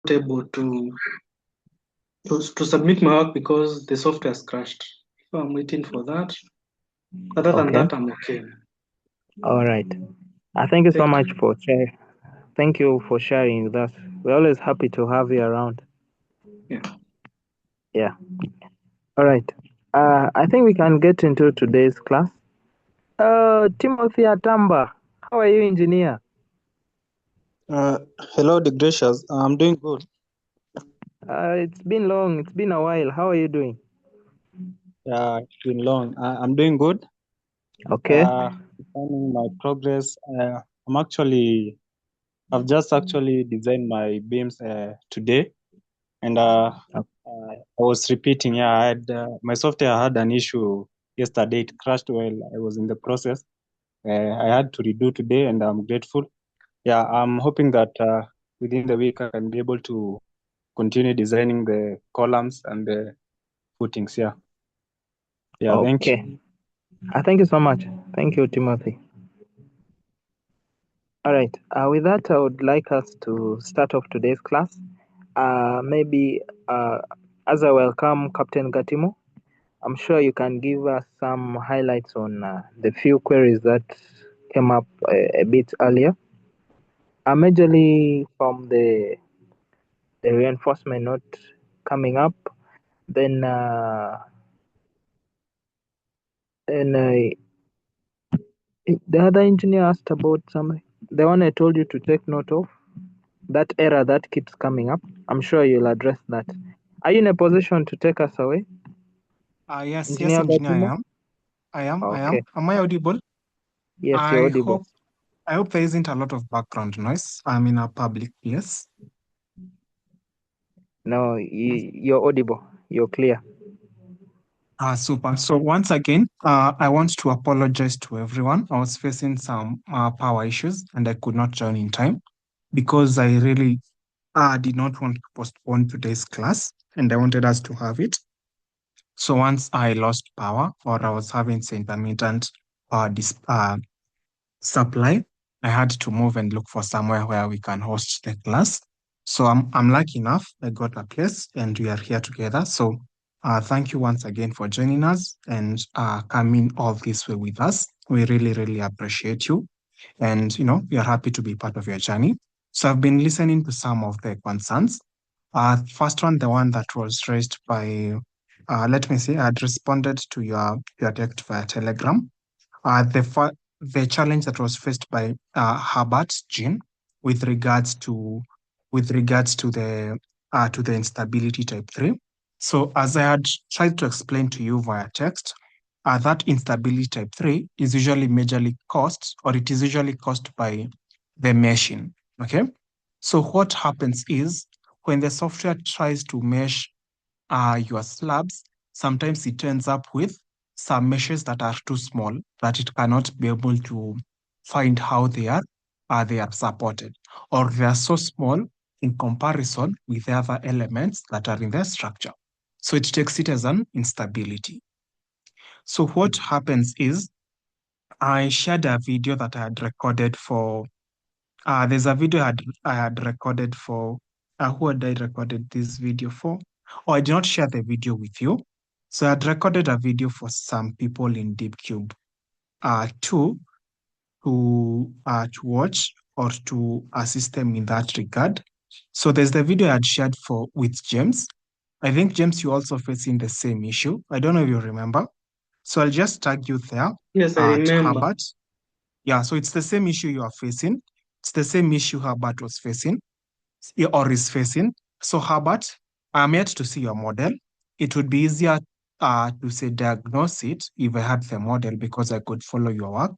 able to submit my work because the software has crashed. So I'm waiting for that. Other than Okay. that, I'm okay. All right. Thank you so Thank much you. for sharing. Thank you for sharing with us. We're always happy to have you around. Yeah. Yeah. All right. I think we can get into today's class. Timothy Atamba, how are you, engineer? Uh, Hello, the gracious. I'm doing good. It's been long. It's been a while. How are you doing? Yeah, it's been long. I'm doing good. Okay. Concerning my progress, I've just actually designed my beams today, and I was repeating. Yeah, my software had an issue yesterday. It crashed while I was in the process. I had to redo today, and I'm grateful. Yeah, I'm hoping that within the week I can be able to continue designing the columns and the footings. Yeah. Yeah, thank you. Okay. Thank you so much. Thank you, Timothy. All right. With that, I would like us to start off today's class. Maybe as I welcome Captain Gatimo, I'm sure you can give us some highlights on the few queries that came up a bit earlier. Majorly from the reinforcement not coming up, then and the other engineer asked about something. The one I told you to take note of, that error that keeps coming up. I'm sure you'll address that. Are you in a position to take us away, Yes, Engineer engineer, Gatimo? I Okay. am. Am I audible? Yes, you're I audible. hope I hope there isn't a lot of background noise. I'm in a public place. No, you're audible. You're clear. Super. So once again, I want to apologize to everyone. I was facing some power issues and I could not join in time because I really did not want to postpone today's class and I wanted us to have it. So once I lost power or I was having some intermittent supply, I had to move and look for somewhere where we can host the class. So I'm lucky enough. I got a place and we are here together. So thank you once again for joining us and coming all this way with us. We really, really appreciate you. And, we are happy to be part of your journey. So I've been listening to some of the concerns. First one, the one that was raised by, let me see, I had responded to your text via Telegram. The challenge that was faced by Herbert Jean with regards to the instability type 3. So as I had tried to explain to you via text, that instability type 3 is usually majorly caused, or it is usually caused by the meshing. Okay. So what happens is when the software tries to mesh your slabs, sometimes it ends up with some meshes that are too small that it cannot be able to find how they are supported, or they are so small in comparison with the other elements that are in the structure. So it takes it as an instability. So what happens is I shared a video that I had recorded for there's a video I had recorded for who had I recorded this video for? Oh, I did not share the video with you. So I had recorded a video for some people in DeepCube to to watch or to assist them in that regard. So there's the video I had shared for with James. I think James, you also facing the same issue. I don't know if you remember. So I'll just tag you there Yes, I to remember. Herbert. Yeah, so it's the same issue you are facing. It's the same issue Herbert was facing or is facing. So Herbert, I'm yet to see your model. It would be easier to say diagnose it if I had the model because I could follow your work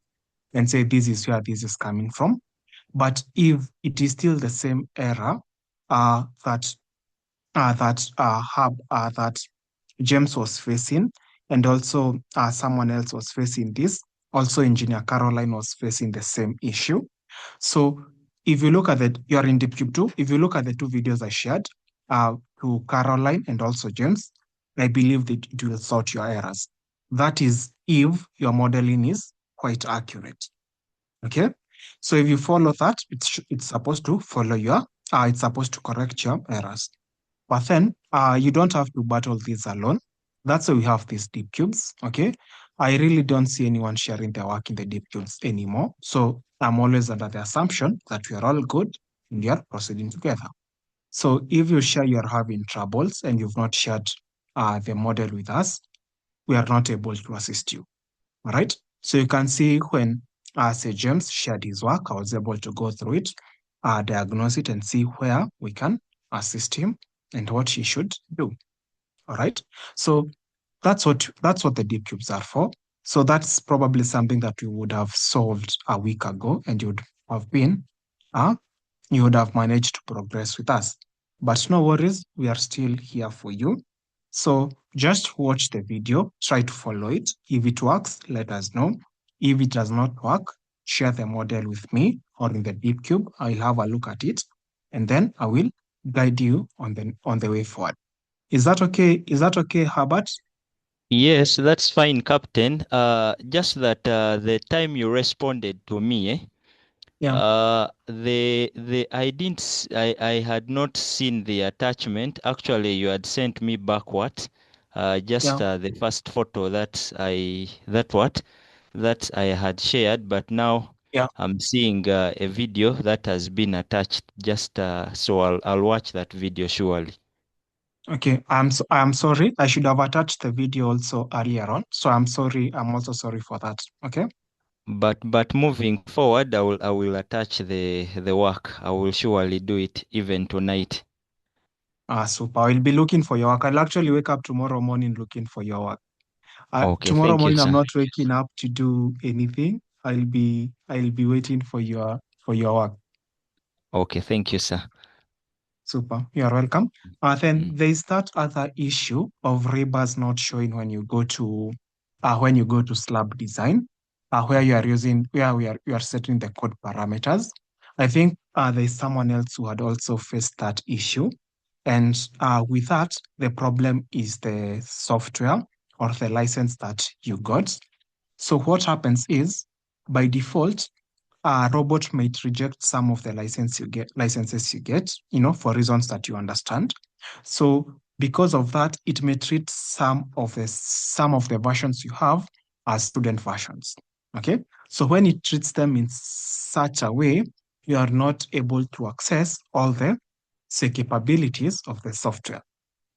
and say this is where this is coming from. But if it is still the same error that that James was facing, and also someone else was facing this. Also, Engineer Caroline was facing the same issue. So, if you look at you're in DeepCube 2, if you look at the two videos I shared to Caroline and also James, I believe that it will sort your errors. That is if your modeling is quite accurate. Okay. So if you follow that, it's supposed to follow your it's supposed to correct your errors. But then you don't have to battle this alone. That's why we have these deep cubes, okay? I really don't see anyone sharing their work in the deep cubes anymore. So I'm always under the assumption that we are all good and we are proceeding together. So if you share you're having troubles and you've not shared the model with us, we are not able to assist you. All right. So you can see when say James shared his work, I was able to go through it, diagnose it, and see where we can assist him and what he should do. All right. So that's what the deep cubes are for. So that's probably something that we would have solved a week ago, and uh, you would have managed to progress with us. But no worries, we are still here for you. So just watch the video, try to follow it. If it works, let us know. If it does not work, share the model with me or in the deep cube. I'll have a look at it, and then I will guide you on the way forward. Is that okay? Is that okay, Herbert? Yes, that's fine, Captain. Just that the time you responded to me, Yeah, the I didn't I had not seen the attachment. Actually, you had sent me backward. yeah. Just the first photo that I had shared, but now Yeah. I'm seeing a video that has been attached. Just so I'll watch that video surely. Okay. I'm sorry. I should have attached the video also earlier on. So I'm sorry. I'm also sorry for that. Okay. But moving forward, I will attach the work. I will surely do it even tonight. Super. I'll be looking for your work. I'll actually wake up tomorrow morning looking for your work. Okay, Tomorrow thank you, morning, I'm sir. not waking up to do anything. I'll be waiting for your work. Okay, thank you, sir. Super. You are welcome. Then Mm. there is that other issue of rebars not showing when you go to slab design, where you are setting the code parameters. I think there is someone else who had also faced that issue. And with that, the problem is the software or the license that you got. So what happens is, by default, a robot might reject some of the licenses you get, for reasons that you understand. So because of that, it may treat some of the versions you have as student versions. Okay. So when it treats them in such a way, you are not able to access all the say capabilities of the software.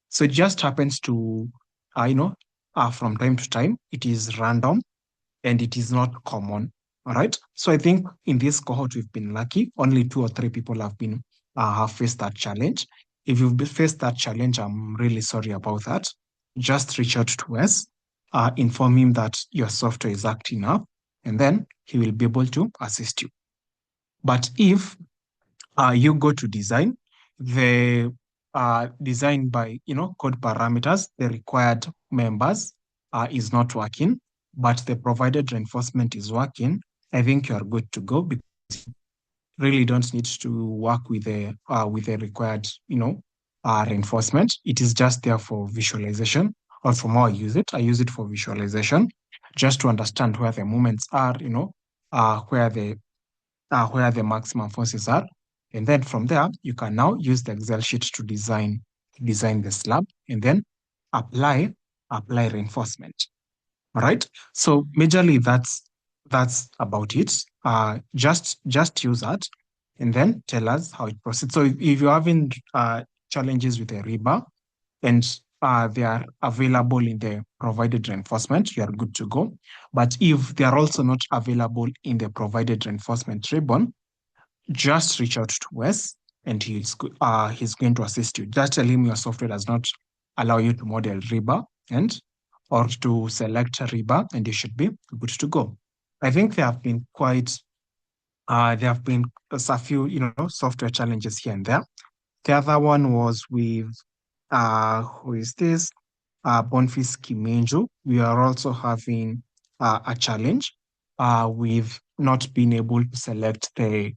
So it just happens to, from time to time, it is random and it is not common. All right. So I think in this cohort, we've been lucky. Only 2 or 3 people have faced that challenge. If you've faced that challenge, I'm really sorry about that. Just reach out to us, inform him that your software is acting up, and then he will be able to assist you. But if you go to design, the design by code parameters, the required members is not working, but the provided reinforcement is working. I think you are good to go because you really don't need to work with the required reinforcement. It is just there for visualization, or from how I use it for visualization, just to understand where the movements are, where the maximum forces are. And then from there, you can now use the Excel sheet to design the slab and then apply reinforcement. All right. So majorly that's about it. Just use that and then tell us how it proceeds. So if you're having challenges with a rebar and they are available in the provided reinforcement, you are good to go. But if they are also not available in the provided reinforcement ribbon, just reach out to Wes and he's going to assist you. Just tell him your software does not allow you to model rebar or to select a rebar, and you should be good to go. I think there have been a few software challenges here and there. The other one was with who is this? Bonfils Kimenju. We are also having a challenge with not being able to select the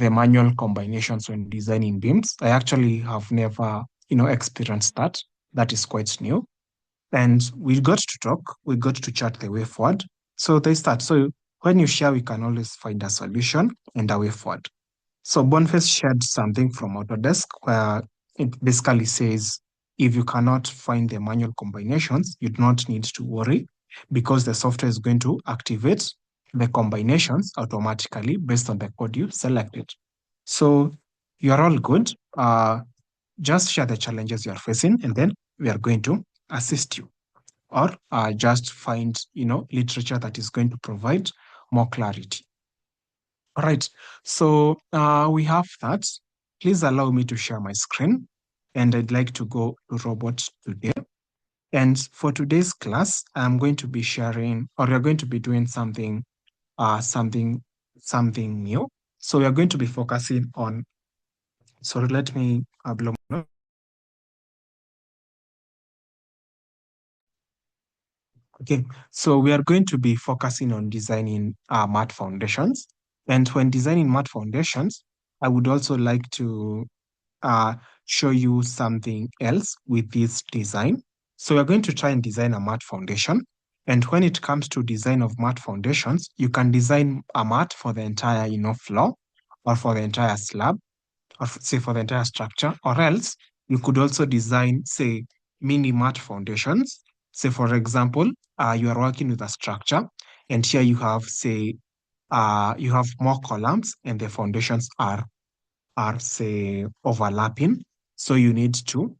manual combinations when designing beams. I actually have never, experienced that. That is quite new. And we got to talk, we got to chat the way forward. So there's that. So when you share, we can always find a solution and a way forward. So Boniface shared something from Autodesk where it basically says, if you cannot find the manual combinations, you do not need to worry because the software is going to activate the combinations automatically based on the code you selected. So you're all good. Just share the challenges you're facing and then we are going to assist you, or just find literature that is going to provide more clarity. All right, so we have that. Please allow me to share my screen, and I'd like to go to robots today. And for today's class, I'm going to be sharing, or we're going to be doing something new. So we are going to be focusing on, sorry, let me blow my nose. Okay, so we are going to be focusing on designing math foundations. And when designing math foundations, I would also like to show you something else with this design. So we're going to try and design a math foundation. And when it comes to design of math foundations, you can design a mat for the entire floor, or for the entire slab, or say for the entire structure, or else you could also design, say, mini mat foundations. Say, for example, you are working with a structure, and here you have, say, you have more columns, and the foundations are say overlapping. So you need to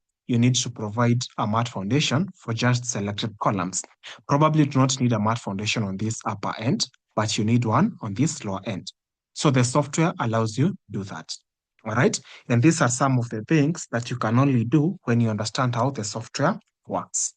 provide a mat foundation for just selected columns. Probably do not need a mat foundation on this upper end, but you need one on this lower end. So the software allows you to do that. All right. And these are some of the things that you can only do when you understand how the software works.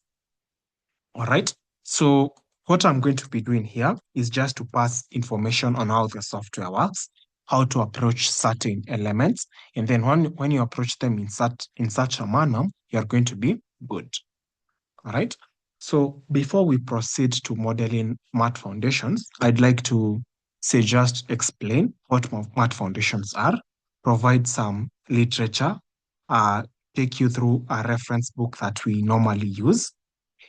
All right. So what I'm going to be doing here is just to pass information on how the software works, how to approach certain elements, and then when you approach them in such a manner, you're going to be good. All right. So before we proceed to modeling math foundations, I'd like to say just explain what math foundations are, provide some literature, take you through a reference book that we normally use,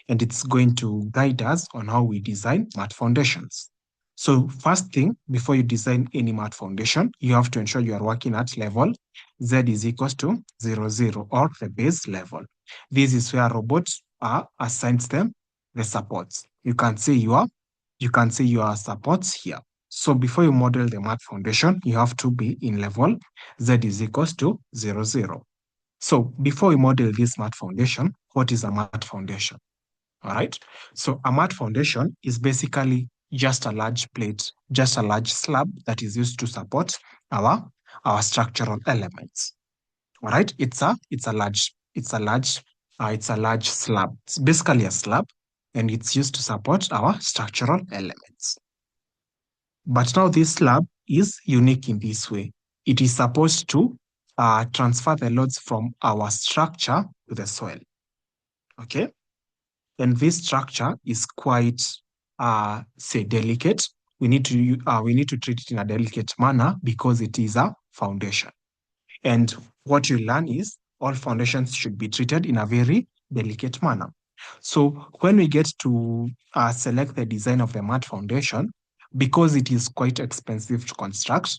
and it's going to guide us on how we design math foundations. So first thing, before you design any math foundation, you have to ensure you are working at level Z is equals to 0, 0, or the base level. This is where robots assigns them the supports. You can see your supports here. So before you model the math foundation, you have to be in level Z is equals to 0, 0. So before we model this math foundation, what is a math foundation? All right. So a mat foundation is basically just a large plate, just a large slab that is used to support our structural elements. All right. It's a large slab. It's basically a slab, and it's used to support our structural elements. But now this slab is unique in this way. It is supposed to transfer the loads from our structure to the soil. Okay. And this structure is quite, say, delicate. We need to treat it in a delicate manner because it is a foundation. And what you learn is all foundations should be treated in a very delicate manner. So when we get to select the design of the mat foundation, because it is quite expensive to construct,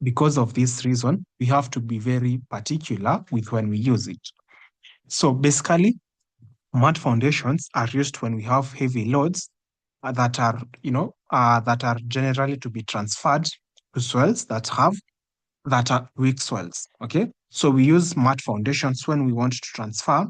because of this reason, we have to be very particular with when we use it. So basically, mat foundations are used when we have heavy loads that are generally to be transferred to soils that are weak soils. Okay, so we use mat foundations when we want to transfer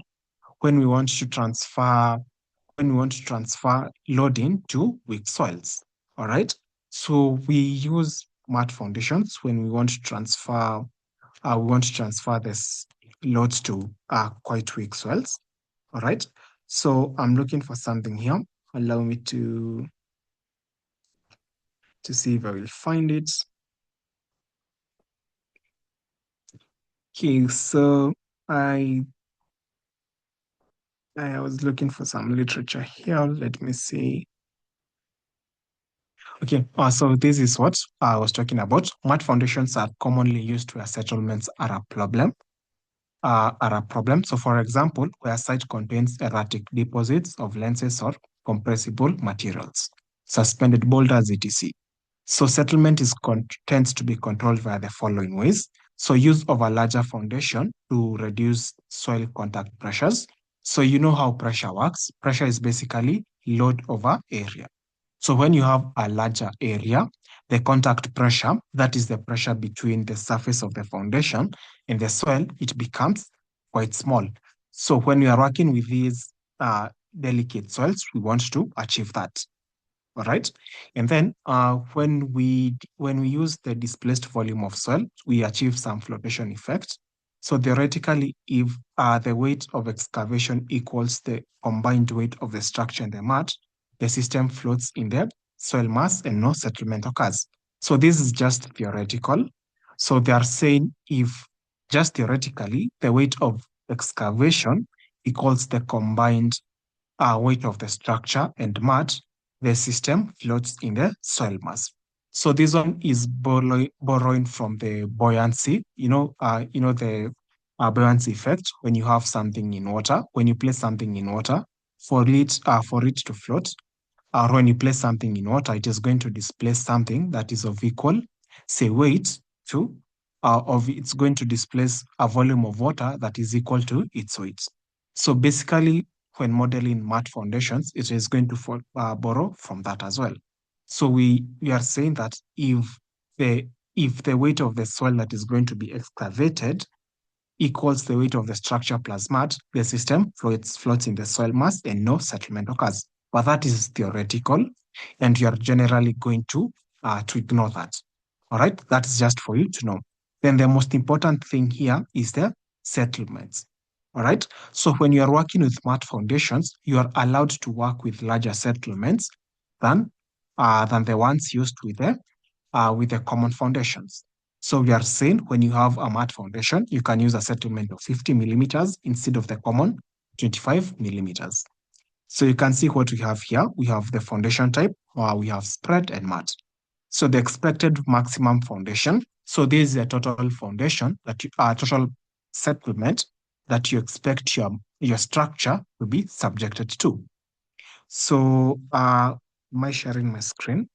loading to weak soils. All right, so we use mat foundations when we want to transfer this loads to quite weak soils. All right. So I'm looking for something here. Allow me to see if I will find it. Okay, so I was looking for some literature here. Let me see. Okay, so this is what I was talking about. Mat foundations are commonly used where settlements are a problem. So for example, where a site contains erratic deposits of lenses or compressible materials, suspended boulders, etc. So settlement tends to be controlled via the following ways. So use of a larger foundation to reduce soil contact pressures. So you know how pressure works. Pressure is basically load over area. So when you have a larger area, the contact pressure, that is the pressure between the surface of the foundation and the soil, it becomes quite small. So when we are working with these delicate soils, we want to achieve that. All right. And then when we use the displaced volume of soil, we achieve some flotation effect. So theoretically, if the weight of excavation equals the combined weight of the structure and the mud, the system floats in the soil mass and no settlement occurs. So this is just theoretical. So they are saying if just theoretically, the weight of excavation equals the combined weight of the structure and mud, the system floats in the soil mass. So this one is borrowing from the buoyancy. The buoyancy effect when you have something in water. When you place something in water, for it to float, or when you place something in water, it is going to displace something that is of equal, say, weight to, it's going to displace a volume of water that is equal to its weight. So basically, when modeling mat foundations, it is going to borrow from that as well. So we are saying that if the weight of the soil that is going to be excavated equals the weight of the structure plus mud, the system floats in the soil mass and no settlement occurs. But that is theoretical, and you are generally going to ignore that. All right, that is just for you to know. Then the most important thing here is the settlements. All right, so when you are working with mat foundations, you are allowed to work with larger settlements than the ones used with the common foundations. So we are saying when you have a mat foundation, you can use a settlement of 50 millimeters instead of the common 25 millimeters. So you can see what we have here. We have the foundation type, or we have spread and mat. So the expected maximum foundation. So this is a total foundation total settlement that you expect your structure to be subjected to. So am I sharing my screen?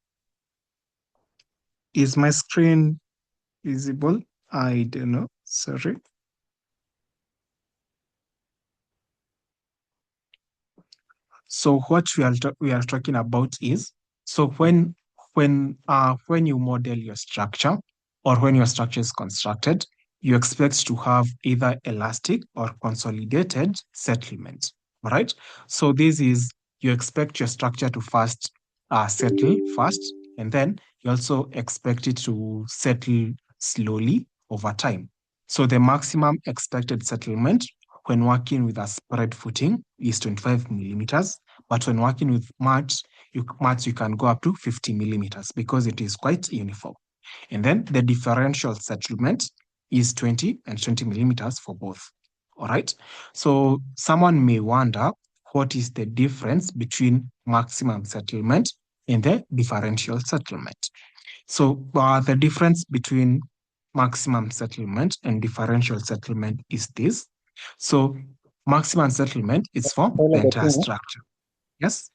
Is my screen visible? I don't know. Sorry. So what we are talking about is, so when you model your structure, or when your structure is constructed, you expect to have either elastic or consolidated settlement. All right. So this is, you expect your structure to first settle first, and then you also expect it to settle slowly over time. So the maximum expected settlement when working with a spread footing is 25 millimeters, but when working with mats, you can go up to 50 millimeters because it is quite uniform. And then the differential settlement is 20 and 20 millimeters for both. All right. So someone may wonder, what is the difference between maximum settlement and the differential settlement? So the difference between maximum settlement and differential settlement is this. So maximum settlement is for the entire structure. Yes?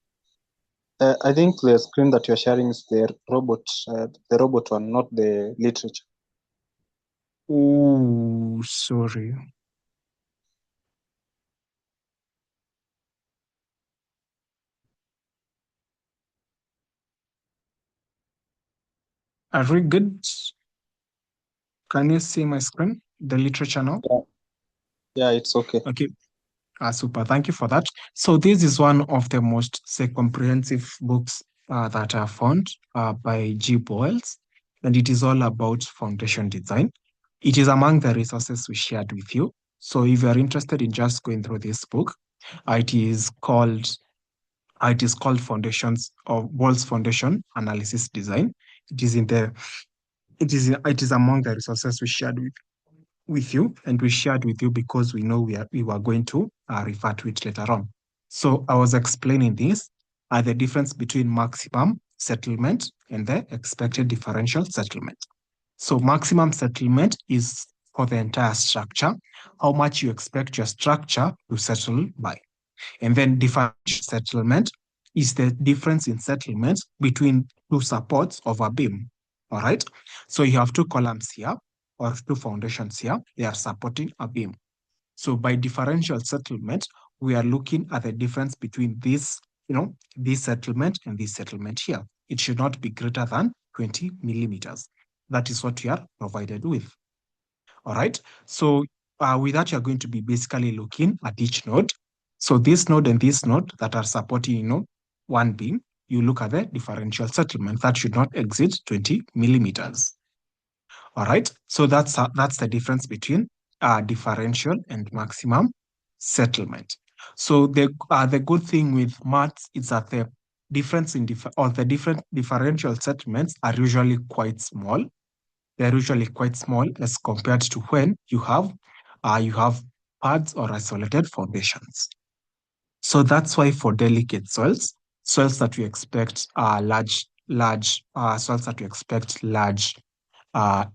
I think the screen that you're sharing is the robot one, not the literature. Oh, sorry. Are we good? Can you see my screen, the literature now? Yeah, it's okay. Okay. Super. Thank you for that. So this is one of the most, say, comprehensive books that are found by G. Boyles, and it is all about foundation design. It is among the resources we shared with you. So if you are interested in just going through this book, it is called Foundations of Boyles Foundation Analysis Design. It is among the resources we shared with you, and we shared with you because we know we were going to refer to it later on. So I was explaining this, the difference between maximum settlement and the expected differential settlement. So maximum settlement is for the entire structure, how much you expect your structure to settle by. And then differential settlement is the difference in settlement between two supports of a beam. All right. So you have two columns here or two foundations here. They are supporting a beam. So by differential settlement, we are looking at the difference between this, this settlement and this settlement here. It should not be greater than 20 millimeters. That is what we are provided with. All right. So with that, you're going to be basically looking at each node. So this node and this node that are supporting, one beam, you look at the differential settlement that should not exceed 20 millimeters. All right. So that's the difference between differential and maximum settlement. So the good thing with maths is that the difference in the different differential settlements are usually quite small. They're usually quite small as compared to when you have pads or isolated foundations. So that's why for delicate soils that we expect large soils that we expect uh,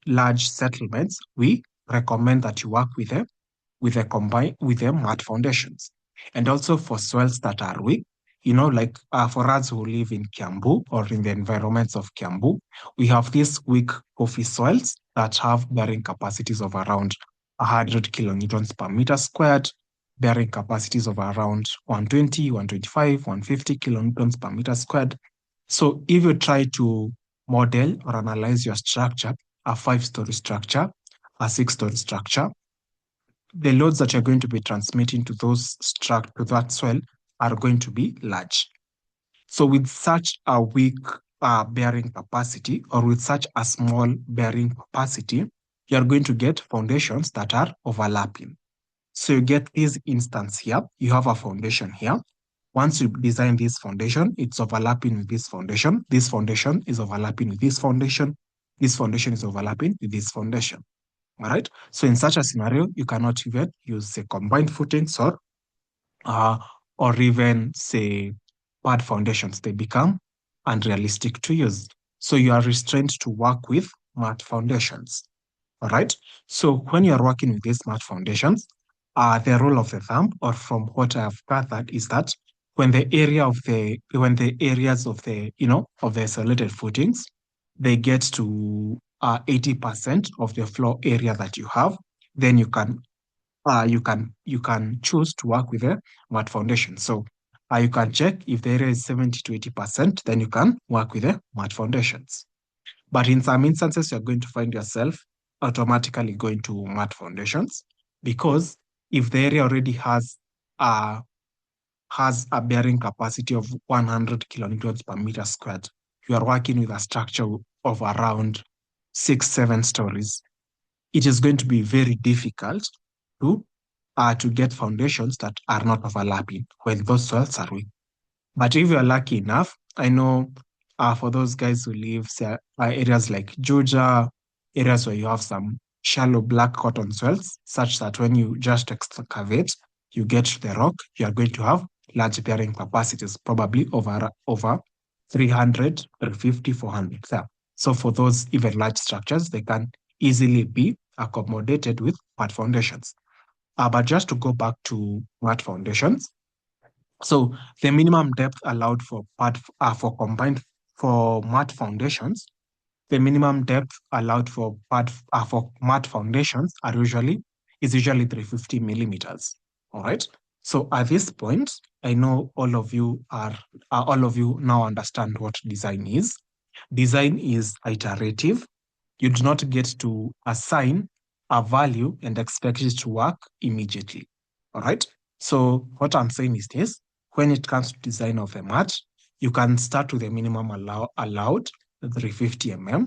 large settlements, we recommend that you work with the mat foundations. And also for soils that are weak, like for us who live in Kiambu or in the environments of Kiambu, we have these weak coffee soils that have bearing capacities of around 100 kilonewtons per meter squared, bearing capacities of around 120, 125, 150 kilonewtons per meter squared. So if you try to model or analyze your structure, a 5-story structure, a 6-story structure, the loads that you're going to be transmitting to that soil are going to be large. So with such a weak bearing capacity or with such a small bearing capacity, you're going to get foundations that are overlapping. So you get this instance here. You have a foundation here. Once you design this foundation, it's overlapping with this foundation. This foundation is overlapping with this foundation. This foundation is overlapping with this foundation. All right. So in such a scenario, you cannot even use say combined footings or even say pad foundations. They become unrealistic to use. So you are restrained to work with mat foundations. All right. So when you are working with these mat foundations, the rule of the thumb, or from what I have gathered, is that when the areas of the of the isolated footings, they get to 80% of the floor area that you have, then you can choose to work with a mat foundation. So you can check if the area is 70 to 80%, then you can work with the mat foundations. But in some instances, you're going to find yourself automatically going to mat foundations because if the area already has a bearing capacity of 100 kilonewtons per meter squared, you are working with a structure of around 6-7 stories. It is going to be very difficult to get foundations that are not overlapping when those soils are weak. But if you're lucky enough, I know for those guys who live areas like Georgia, areas where you have some shallow black cotton soils, such that when you just excavate, you get to the rock, you are going to have large bearing capacities, probably over 300, 350, 400 there. So for those even large structures, they can easily be accommodated with mat foundations. But just to go back to mat foundations, so the minimum depth allowed for mat foundations, the minimum depth allowed for mat foundations is usually 350 millimeters. All right. So at this point, I know all of you now understand what design is. Design is iterative. You do not get to assign a value and expect it to work immediately. All right. So what I'm saying is this: when it comes to design of a mat, you can start with the minimum allowed, 350 mm,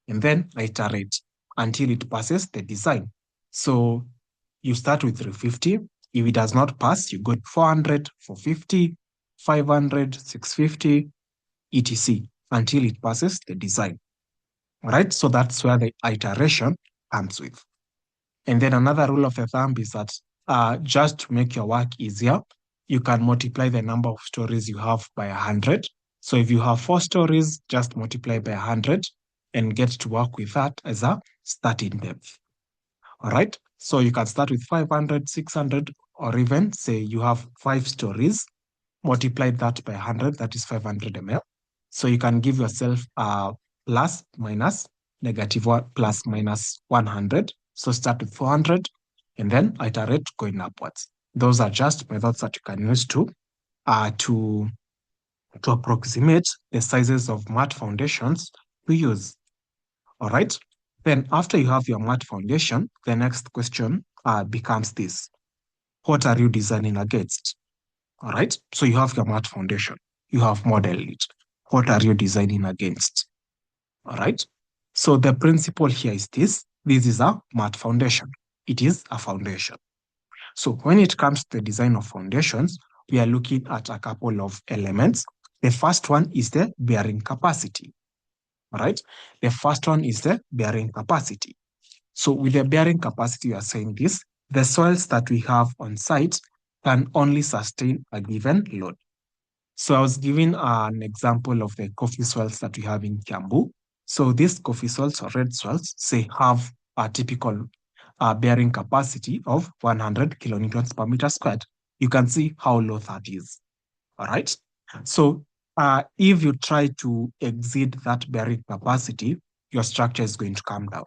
and then iterate until it passes the design. So you start with 350. If it does not pass, you go to 400, 450, 500, 650, etc. until it passes the design. All right, so that's where the iteration comes with. And then another rule of the thumb is that just to make your work easier, you can multiply the number of stories you have by 100. So if you have 4 stories, just multiply by 100 and get to work with that as a starting depth. All right, so you can start with 500, 600, or even say you have 5 stories, multiply that by 100, that is 500 ml. So you can give yourself plus, minus, negative one, plus, minus 100. So start with 400 and then iterate going upwards. Those are just methods that you can use to approximate the sizes of mat foundations to use. All right. Then after you have your mat foundation, the next question becomes this. What are you designing against? All right. So you have your mat foundation. You have modeled it. What are you designing against? All right. So the principle here is this. This is a mat foundation. It is a foundation. So when it comes to the design of foundations, we are looking at a couple of elements. The first one is the bearing capacity. All right. The first one is the bearing capacity. So with the bearing capacity, we are saying this, the soils that we have on site can only sustain a given load. So I was giving an example of the coffee soils that we have in Kiambu. So these coffee soils or red soils, say, have a typical bearing capacity of 100 kilonewtons per meter squared. You can see how low that is. All right. So if you try to exceed that bearing capacity, your structure is going to come down.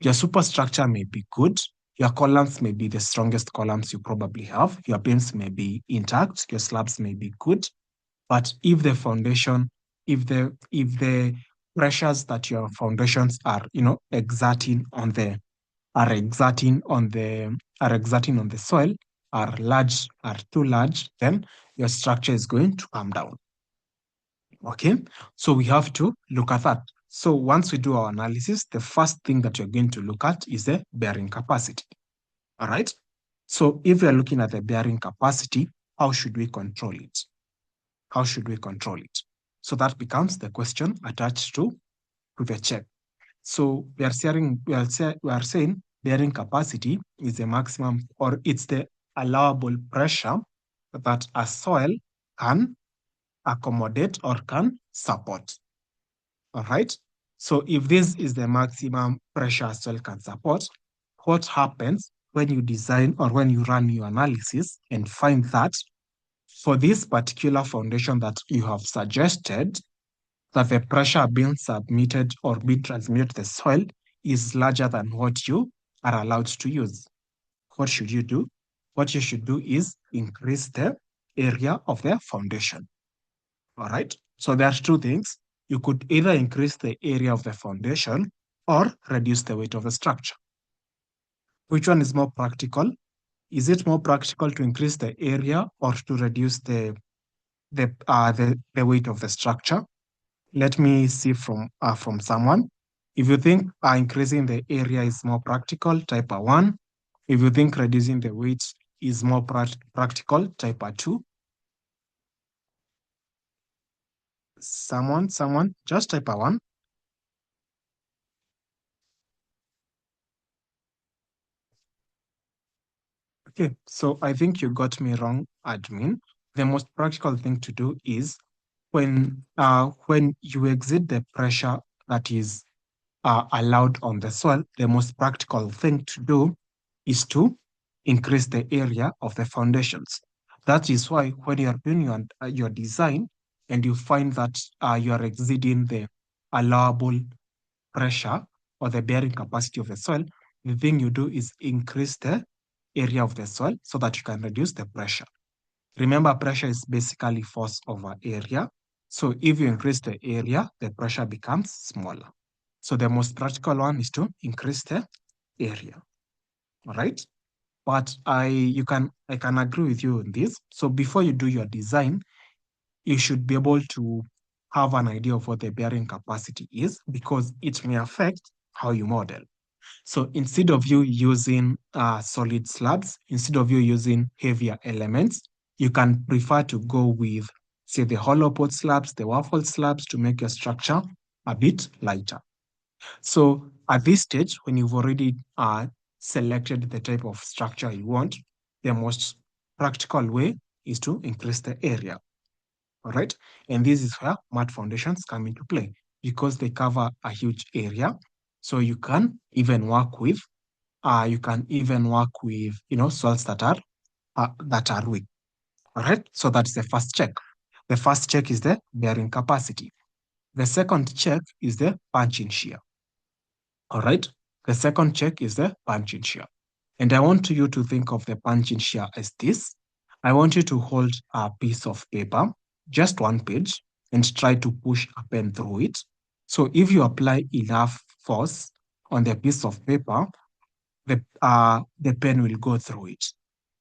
Your superstructure may be good. Your columns may be the strongest columns you probably have. Your beams may be intact. Your slabs may be good. But if the foundation, if the pressures that your foundations are, exerting on the soil are too large, then your structure is going to come down. Okay, so we have to look at that. So once we do our analysis, the first thing that you're going to look at is the bearing capacity. All right. So if we're looking at the bearing capacity, how should we control it? How should we control it? So that becomes the question attached to the check. So we are saying bearing capacity is the maximum, or it's the allowable pressure that a soil can accommodate or can support. All right. So if this is the maximum pressure a soil can support, what happens when you design or when you run your analysis and find that for this particular foundation that you have suggested, that the pressure being submitted or being transmitted to the soil is larger than what you are allowed to use? What should you do? What you should do is increase the area of the foundation. All right. So there are two things. You could either increase the area of the foundation or reduce the weight of the structure. Which one is more practical? Is it more practical to increase the area or to reduce the weight of the structure? Let me see from someone. If you think increasing the area is more practical, type a 1. If you think reducing the weight is more practical, type a 2. Someone, just type a 1. Okay, so I think you got me wrong, admin. The most practical thing to do is when you exceed the pressure that is allowed on the soil, the most practical thing to do is to increase the area of the foundations. That is why when you are doing your design and you find that you are exceeding the allowable pressure or the bearing capacity of the soil, the thing you do is increase the area of the soil so that you can reduce the pressure. Remember, pressure is basically force over area. So if you increase the area, the pressure becomes smaller. So the most practical one is to increase the area. All right. But I can agree with you on this. So before you do your design, you should be able to have an idea of what the bearing capacity is, because it may affect how you model. So instead of you using solid slabs, instead of you using heavier elements, you can prefer to go with, say, the hollow pot slabs, the waffle slabs, to make your structure a bit lighter. So at this stage, when you've already selected the type of structure you want, the most practical way is to increase the area. All right. And this is where mat foundations come into play, because they cover a huge area. So you can even work with soils that are weak. All right. So that's the first check. The first check is the bearing capacity. The second check is the punch-in shear. All right. The second check is the punch-in shear. And I want you to think of the punch-in shear as this. I want you to hold a piece of paper, just one page, and try to push a pen through it. So if you apply enough force on the piece of paper, the pen will go through it.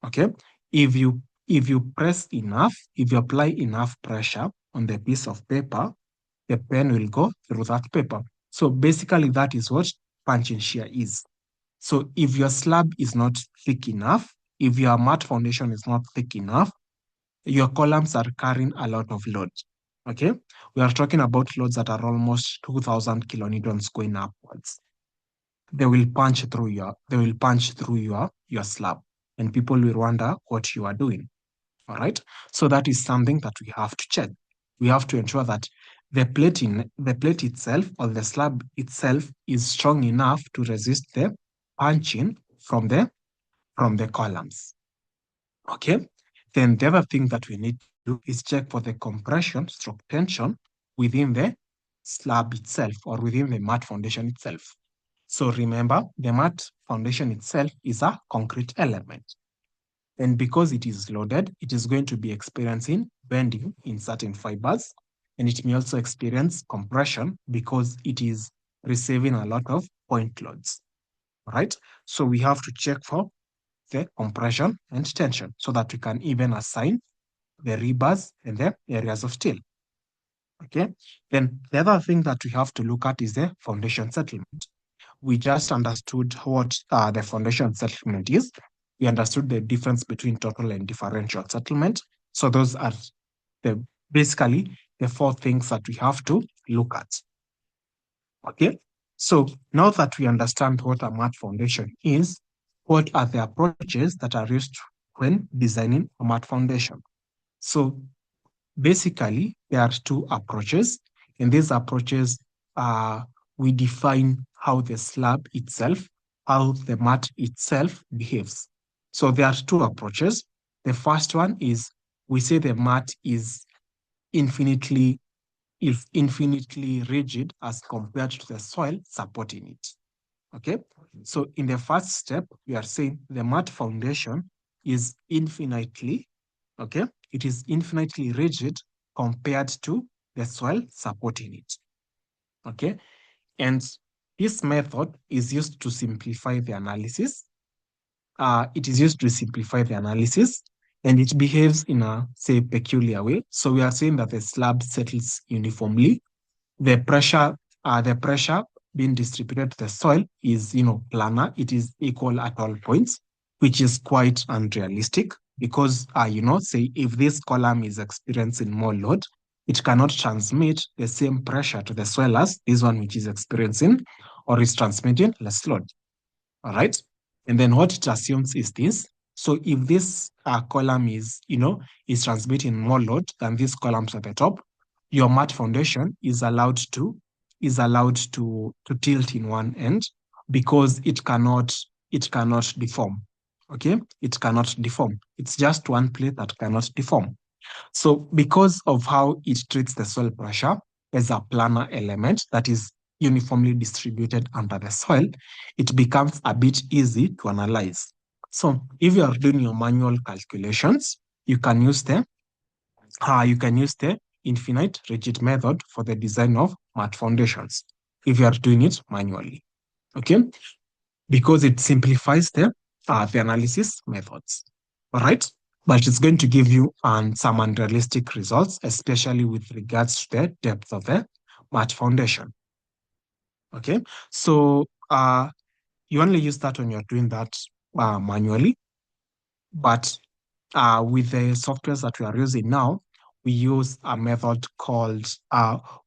Okay. If you press enough, if you apply enough pressure on the piece of paper, the pen will go through that paper. So basically that is what punch-in shear is. So if your slab is not thick enough, if your mat foundation is not thick enough, your columns are carrying a lot of load. Okay, we are talking about loads that are almost 2,000 kilonewtons going upwards. They will punch through your slab, and people will wonder what you are doing. All right, so that is something that we have to check. We have to ensure that the plate itself or the slab itself is strong enough to resist the punching from the columns. Okay. Then the other thing that we need to do is check for the compression stroke tension within the slab itself or within the mat foundation itself. So remember, the mat foundation itself is a concrete element. And because it is loaded, it is going to be experiencing bending in certain fibers. And it may also experience compression because it is receiving a lot of point loads. All right. So we have to check for the compression and tension so that we can even assign the rebars and the areas of steel. Okay. Then the other thing that we have to look at is the foundation settlement. We just understood what the foundation settlement is. We understood the difference between total and differential settlement. So those are basically the four things that we have to look at. Okay. So now that we understand what a mat foundation is, what are the approaches that are used when designing a mat foundation? So basically, there are two approaches. And these approaches, we define how the slab itself, how the mat itself behaves. So there are two approaches. The first one is we say the mat is infinitely rigid as compared to the soil supporting it. Okay, so in the first step, we are saying the mat foundation is infinitely, okay, it is infinitely rigid compared to the soil supporting it. Okay, and this method is used to simplify the analysis. It is used to simplify the analysis, and it behaves in a, say, peculiar way. So we are saying that the slab settles uniformly. The pressure being distributed to the soil is, planar. It is equal at all points, which is quite unrealistic because, say if this column is experiencing more load, it cannot transmit the same pressure to the soil as this one, which is experiencing or is transmitting less load. All right. And then what it assumes is this. So if this column is transmitting more load than these columns at the top, your mat foundation is allowed to tilt in one end because it cannot deform. Okay, it cannot deform. It's just one plate that cannot deform. So because of how it treats the soil pressure as a planar element that is uniformly distributed under the soil, it becomes a bit easy to analyze. So if you are doing your manual calculations, you can use the infinite rigid method for the design of mat foundations if you are doing it manually. Okay, because it simplifies the analysis methods. All right, but it's going to give you some unrealistic results, especially with regards to the depth of the mat foundation. Okay, so you only use that when you're doing that manually, but with the softwares that we are using now, we use a method called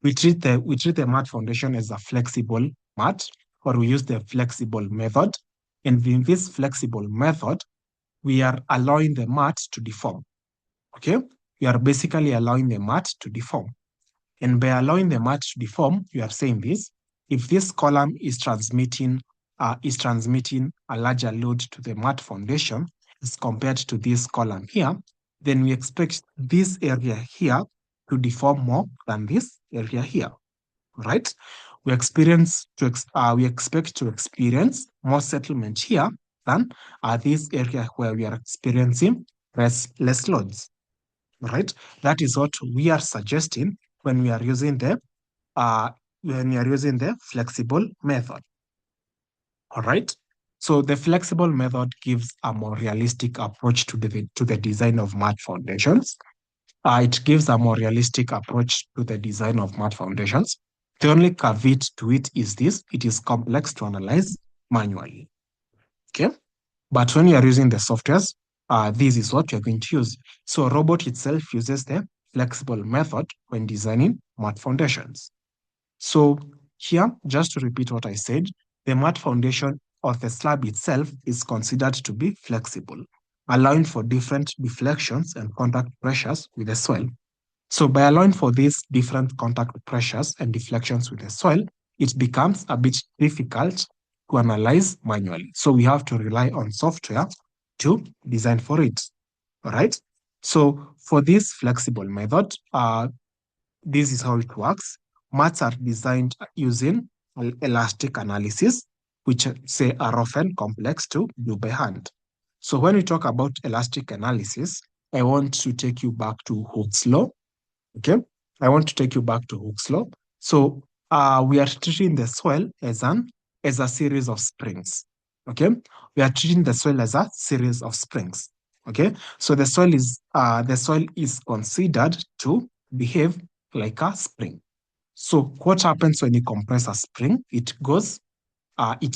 we treat the mat foundation as a flexible mat, or we use the flexible method. And in this flexible method, we are allowing the mat to deform. Okay, we are basically allowing the mat to deform. And by allowing the mat to deform, you are saying this: if this column is transmitting a larger load to the mat foundation as compared to this column here, then we expect this area here to deform more than this area here. right? We expect to experience more settlement here than this area where we are experiencing less loads, right? That is what we are suggesting when we are using the flexible method. All right. So the flexible method gives a more realistic approach to the design of math foundations. It gives a more realistic approach to the design of math foundations. The only caveat to it is this: it is complex to analyze manually. Okay. But when you are using the softwares, this is what you're going to use. So robot itself uses the flexible method when designing math foundations. So here, just to repeat what I said, the mat foundation of the slab itself is considered to be flexible, allowing for different deflections and contact pressures with the soil. So by allowing for these different contact pressures and deflections with the soil, it becomes a bit difficult to analyze manually. So we have to rely on software to design for it. All right. So for this flexible method, this is how it works. Maths are designed using elastic analysis, which say are often complex to do by hand. So when we talk about elastic analysis, I want to take you back to Hooke's law. Okay, I want to take you back to Hooke's law. So we are treating the soil as a series of springs. Okay, we are treating the soil as a series of springs. Okay, so the soil is considered to behave like a spring. So what happens when you compress a spring? It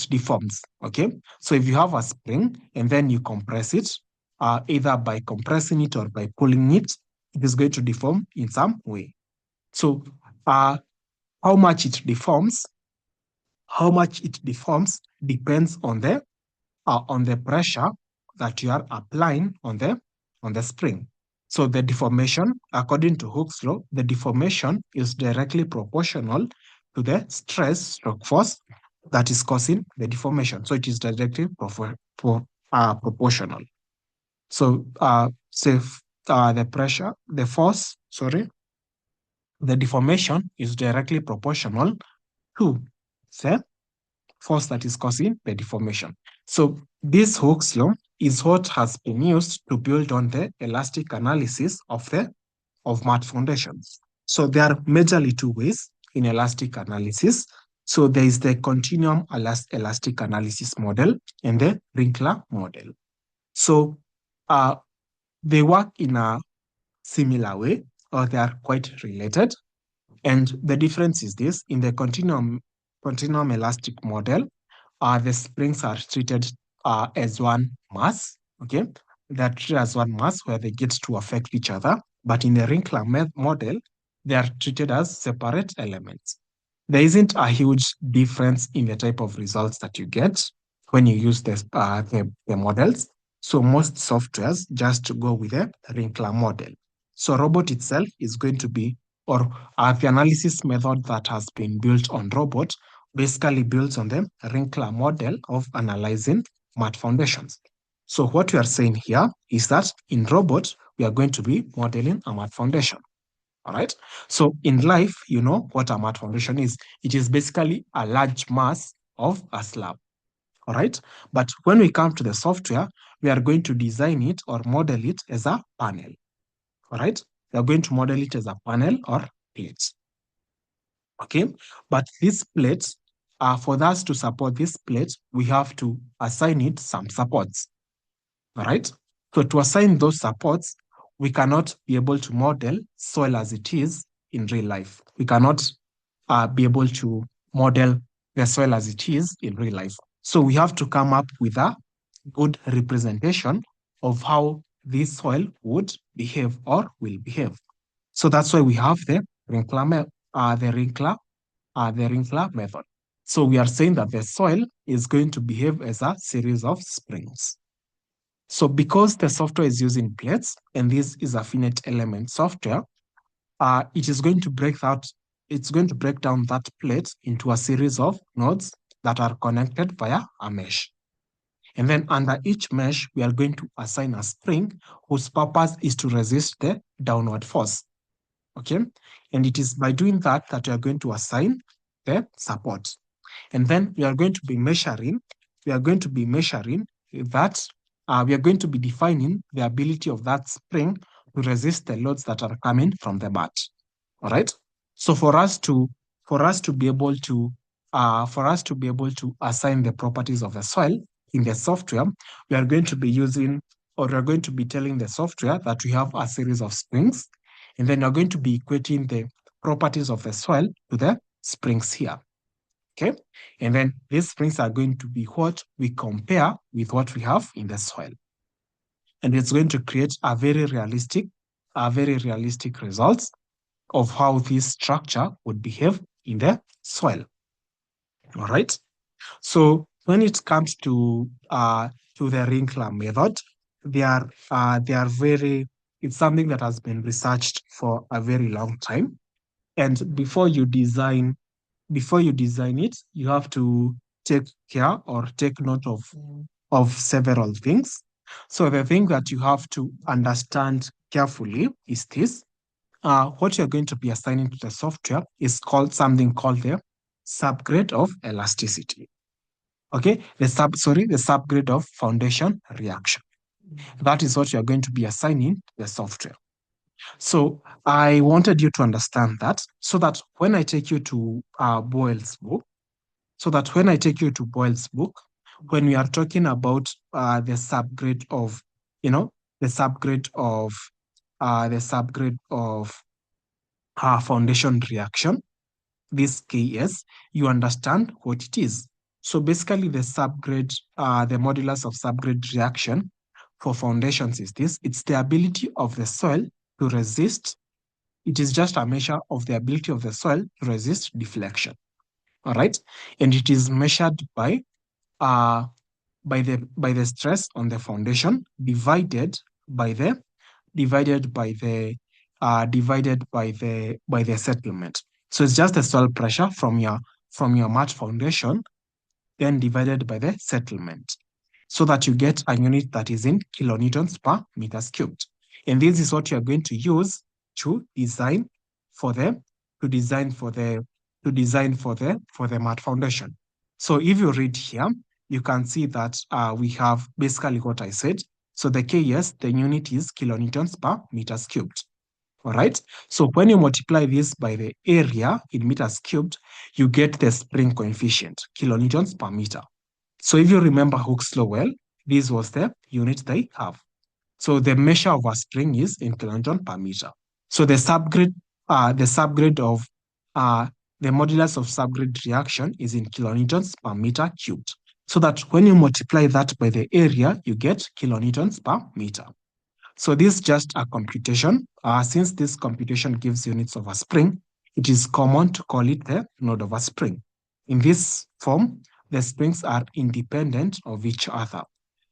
deforms. Okay, so if you have a spring and then you compress it, either by compressing it or by pulling it, it is going to deform in some way. So how much it deforms depends on the pressure that you are applying on the spring. So the deformation, according to Hooke's law, the deformation is directly proportional to the stress stroke force that is causing the deformation. So it is directly proportional. So say the deformation is directly proportional to the force that is causing the deformation. So this Hooke's law is what has been used to build on the elastic analysis of math foundations. So there are majorly two ways in elastic analysis. So there is the continuum elastic analysis model and the Wrinkler model. So they work in a similar way, or they are quite related. And the difference is this: in the continuum elastic model, the springs are treated as one mass. Okay, they're treated as one mass where they get to affect each other. But in the Wrinkler model, they are treated as separate elements. There isn't a huge difference in the type of results that you get when you use the models. So most softwares just go with the Wrinkler model. So robot itself is going to be, or the analysis method that has been built on robot basically builds on the Wrinkler model of analyzing math foundations. So what we are saying here is that in robot, we are going to be modeling a math foundation. All right. So in life, you know what a math foundation is. It is basically a large mass of a slab. All right. But when we come to the software, we are going to design it or model it as a panel. All right. We are going to model it as a panel or plate. Okay. But this plate, for us to support this plate, we have to assign it some supports. All right. So to assign those supports, we cannot be able to model soil as it is in real life. We cannot be able to model the soil as it is in real life. So we have to come up with a good representation of how this soil would behave or will behave. So that's why we have the Wrinkler method. So we are saying that the soil is going to behave as a series of springs. So because the software is using plates, and this is a finite element software, it's going to break down that plate into a series of nodes that are connected via a mesh. And then under each mesh, we are going to assign a spring whose purpose is to resist the downward force. Okay. And it is by doing that we are going to assign the support. And then we are going to be measuring that, we are going to be defining the ability of that spring to resist the loads that are coming from the mat. All right. So for us to be able to assign the properties of the soil in the software, we are going to be using, or we are going to be telling the software that we have a series of springs, and then you're going to be equating the properties of the soil to the springs here. Okay, and then these springs are going to be what we compare with what we have in the soil, and it's going to create a very realistic results of how this structure would behave in the soil. All right. So when it comes to the Wrinkler method, it's something that has been researched for a very long time. And before you design it, you have to take care or take note of several things. So the thing that you have to understand carefully is this. What you're going to be assigning to the software is something called the subgrade of elasticity. Okay, the subgrade of foundation reaction. That is what you're going to be assigning to the software. So I wanted you to understand that, so that when I take you to Boyle's book, when we are talking about the subgrade of, foundation reaction, this KS, you understand what it is. So basically the modulus of subgrade reaction for foundations is this. It's the ability of the soil to resist. It is just a measure of the ability of the soil to resist deflection. All right. And it is measured by the stress on the foundation divided by the settlement. So it's just the soil pressure from your mat foundation, then divided by the settlement, so that you get a unit that is in kilonewtons per meters cubed. And this is what you are going to use to design for the mat foundation. So if you read here, you can see that we have basically what I said. So the KS, the unit is kilonewtons per meters cubed. All right. So when you multiply this by the area in meters cubed, you get the spring coefficient, kilonewtons per meter. So if you remember Hooke's law well, this was the unit they have. So the measure of a spring is in kilonewton per meter. So the subgrade of the modulus of subgrade reaction is in kilonewtons per meter cubed. So that when you multiply that by the area, you get kilonewtons per meter. So this is just a computation. Since this computation gives units of a spring, it is common to call it the node of a spring. In this form, the springs are independent of each other.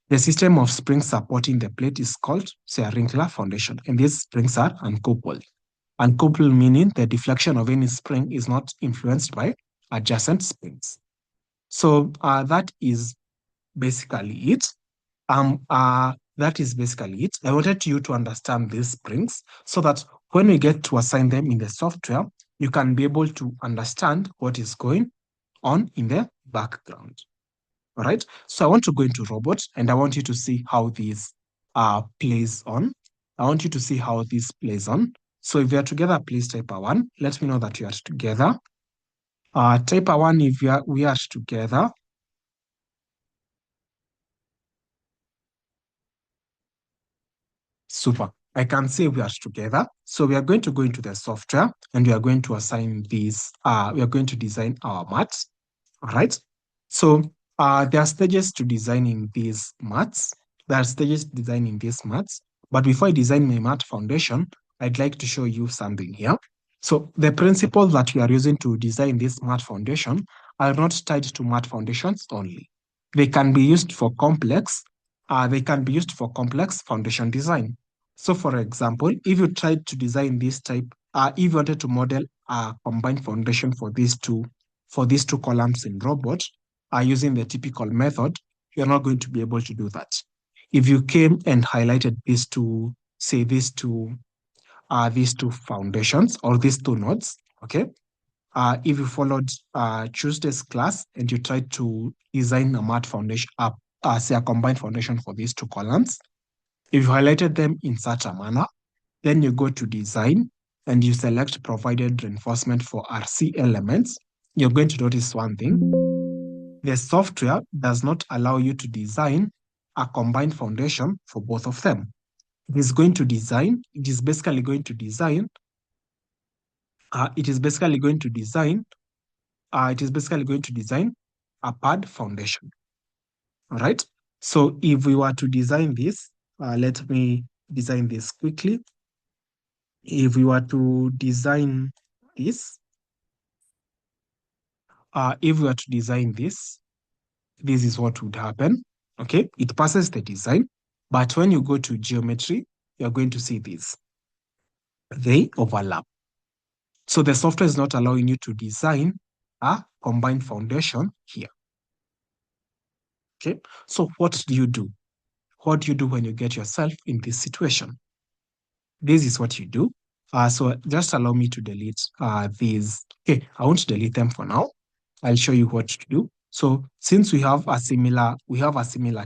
The system of springs supporting the plate is called, say, a Wrinkler foundation, and these springs are uncoupled. Uncoupled meaning the deflection of any spring is not influenced by adjacent springs. So that is basically it. That is basically it. I wanted you to understand these springs so that when we get to assign them in the software, you can be able to understand what is going on in the background. All right. So I want to go into robot and I want you to see how this plays on. So if we are together, please type a 1. Let me know that you are together. Type a 1 if we are together. Super. I can say we are together. So we are going to go into the software and we are going to assign these. We are going to design our mats. All right. So there are stages to designing these mats. But before I design my mat foundation, I'd like to show you something here. So the principles that we are using to design this mat foundation are not tied to mat foundations only. They can be used for complex foundation design. So for example, if you tried to design this type, if you wanted to model a combined foundation for these two columns in robot, using the typical method, you're not going to be able to do that. If you came and highlighted these two foundations or these two nodes, okay, if you followed Tuesday's class and you tried to design a matte foundation, say a combined foundation for these two columns, if you highlighted them in such a manner, then you go to design and you select provided reinforcement for RC elements, you're going to notice one thing. The software does not allow you to design a combined foundation for both of them. It is basically going to design a pad foundation. All right. So if we were to design this, let me design this quickly. If we were to design this, this is what would happen. Okay, it passes the design, but when you go to geometry, you're going to see this. They overlap. So the software is not allowing you to design a combined foundation here. Okay, so what do you do? What do you do when you get yourself in this situation? This is what you do. So just allow me to delete these. Okay, I won't delete them for now. I'll show you what to do. So since we have a similar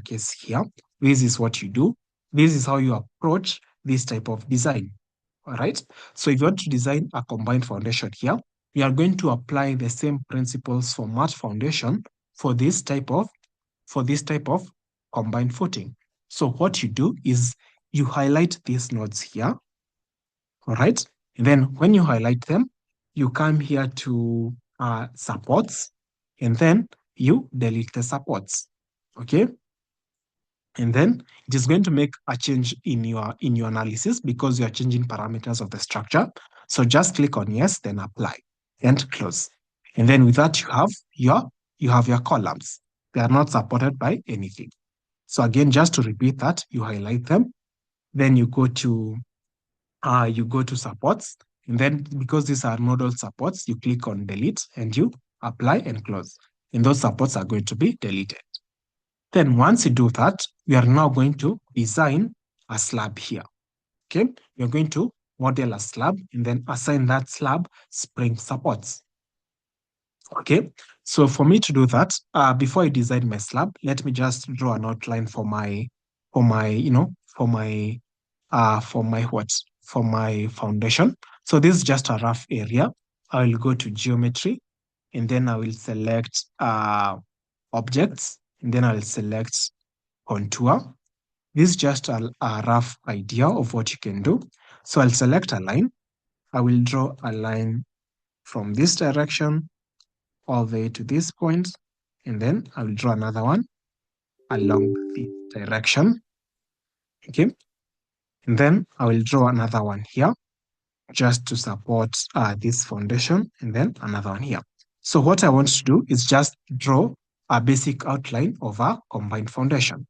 case here, this is what you do. This is how you approach this type of design. All right. So if you want to design a combined foundation here, we are going to apply the same principles for matte foundation for this type of combined footing. So what you do is you highlight these nodes here. All right. And then when you highlight them, you come here to supports, and then you delete the supports. Okay. And then it is going to make a change in your analysis because you are changing parameters of the structure. So just click on yes, then apply and close. And then with that, you have your columns. They are not supported by anything. So again, just to repeat that, you highlight them, then you go to supports, and then because these are nodal supports, you click on delete and you apply and close. And those supports are going to be deleted. Then once you do that, we are now going to design a slab here. Okay, you're going to model a slab and then assign that slab spring supports. Okay, so for me to do that, before I design my slab, let me just draw an outline for my foundation. So this is just a rough area. I will go to geometry, and then I will select objects, and then I'll select contour. This is just a rough idea of what you can do. So I'll select a line. I will draw a line from this direction all the way to this point, and then I will draw another one along this direction. Okay, and then I will draw another one here just to support this foundation, and then another one here. So what I want to do is just draw a basic outline of a combined foundation.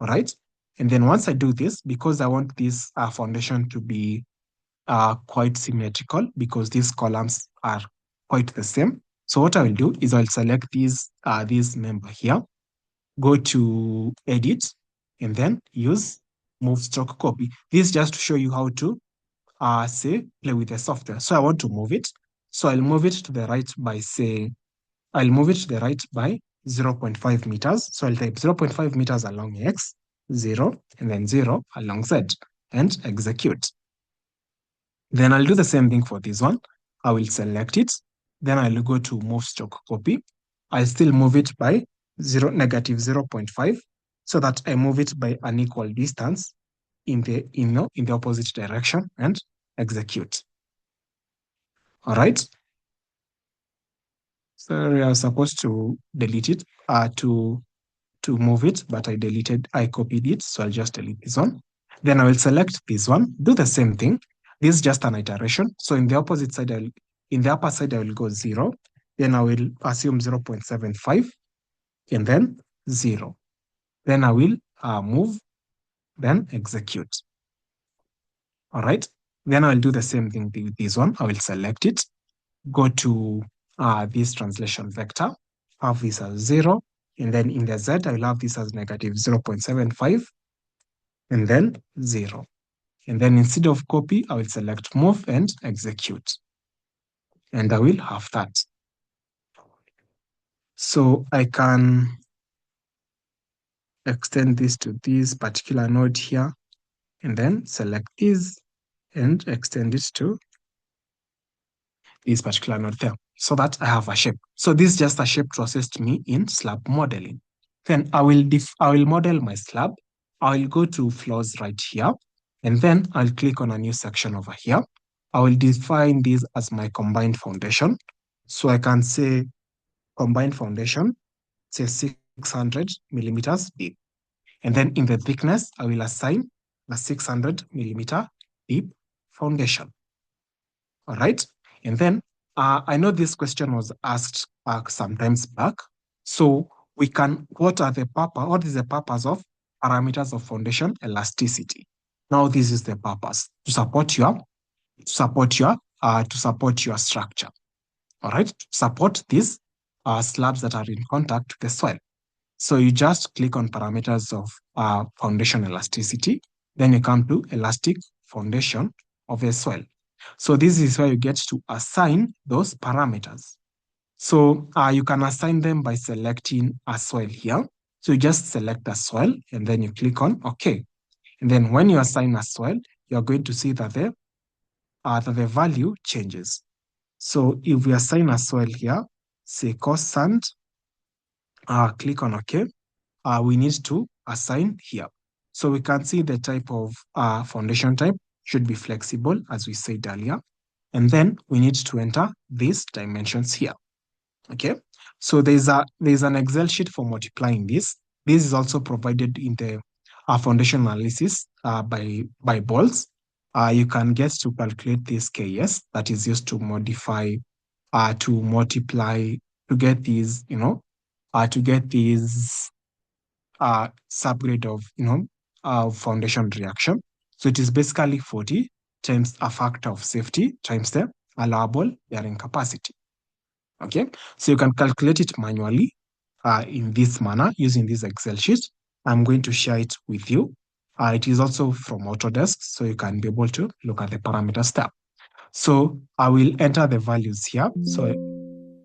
All right. And then once I do this, because I want this foundation to be quite symmetrical, because these columns are quite the same. So what I will do is I'll select this member here, go to edit, and then use move stroke copy. This is just to show you how to play with the software. So I want to move it. So I'll move it to the right by 0.5 meters. So I'll type 0.5 meters along X, 0, and then 0 along Z, and execute. Then I'll do the same thing for this one. I will select it. Then I'll go to move stroke copy. I'll still move it by negative 0.5 so that I move it by an equal distance in the opposite direction and execute. All right. Sorry, I was supposed to delete it to move it, but I copied it. So I'll just delete this one. Then I will select this one, do the same thing. This is just an iteration. So in the opposite side, in the upper side, I will go 0. Then I will assume 0.75 and then 0. Then I will move, then execute. All right. Then I'll do the same thing with this one. I will select it, go to this translation vector, have this as 0, and then in the Z, I will have this as negative 0.75, and then 0. And then instead of copy, I will select move and execute. and I will have that. So I can extend this to this particular node here, and then select this and extend it to this particular node there, so that I have a shape. So this is just a shape to assist me in slab modeling. Then I will model my slab. I will go to floors right here, and then I'll click on a new section over here. I will define this as my combined foundation. So I can say combined foundation, say 600 millimeters deep. And then in the thickness, I will assign a 600 millimeter deep foundation. All right. And then I know this question was asked sometimes back. So we can, what is the purpose of parameters of foundation elasticity? Now this is the purpose to support your structure. All right, to support these slabs that are in contact with the soil. So you just click on parameters of foundation elasticity, then you come to elastic foundation of a soil. So this is where you get to assign those parameters. So you can assign them by selecting a soil here. So you just select a soil and then you click on OK. And then when you assign a soil, you're going to see that the value changes. So if we assign a soil here, say coarse sand, click on OK. We need to assign here. So we can see the type of foundation type should be flexible, as we said earlier. And then we need to enter these dimensions here. Okay, so there's an Excel sheet for multiplying this. This is also provided in the foundation analysis by Bolts. You can get to calculate this KS that is used to modify, to multiply, to get these, to get these subgrade of foundation reaction. So it is basically 40 times a factor of safety times the allowable bearing capacity. Okay, so you can calculate it manually in this manner using this Excel sheet. I'm going to share it with you. It is also from Autodesk, so you can be able to look at the parameters there. So I will enter the values here. So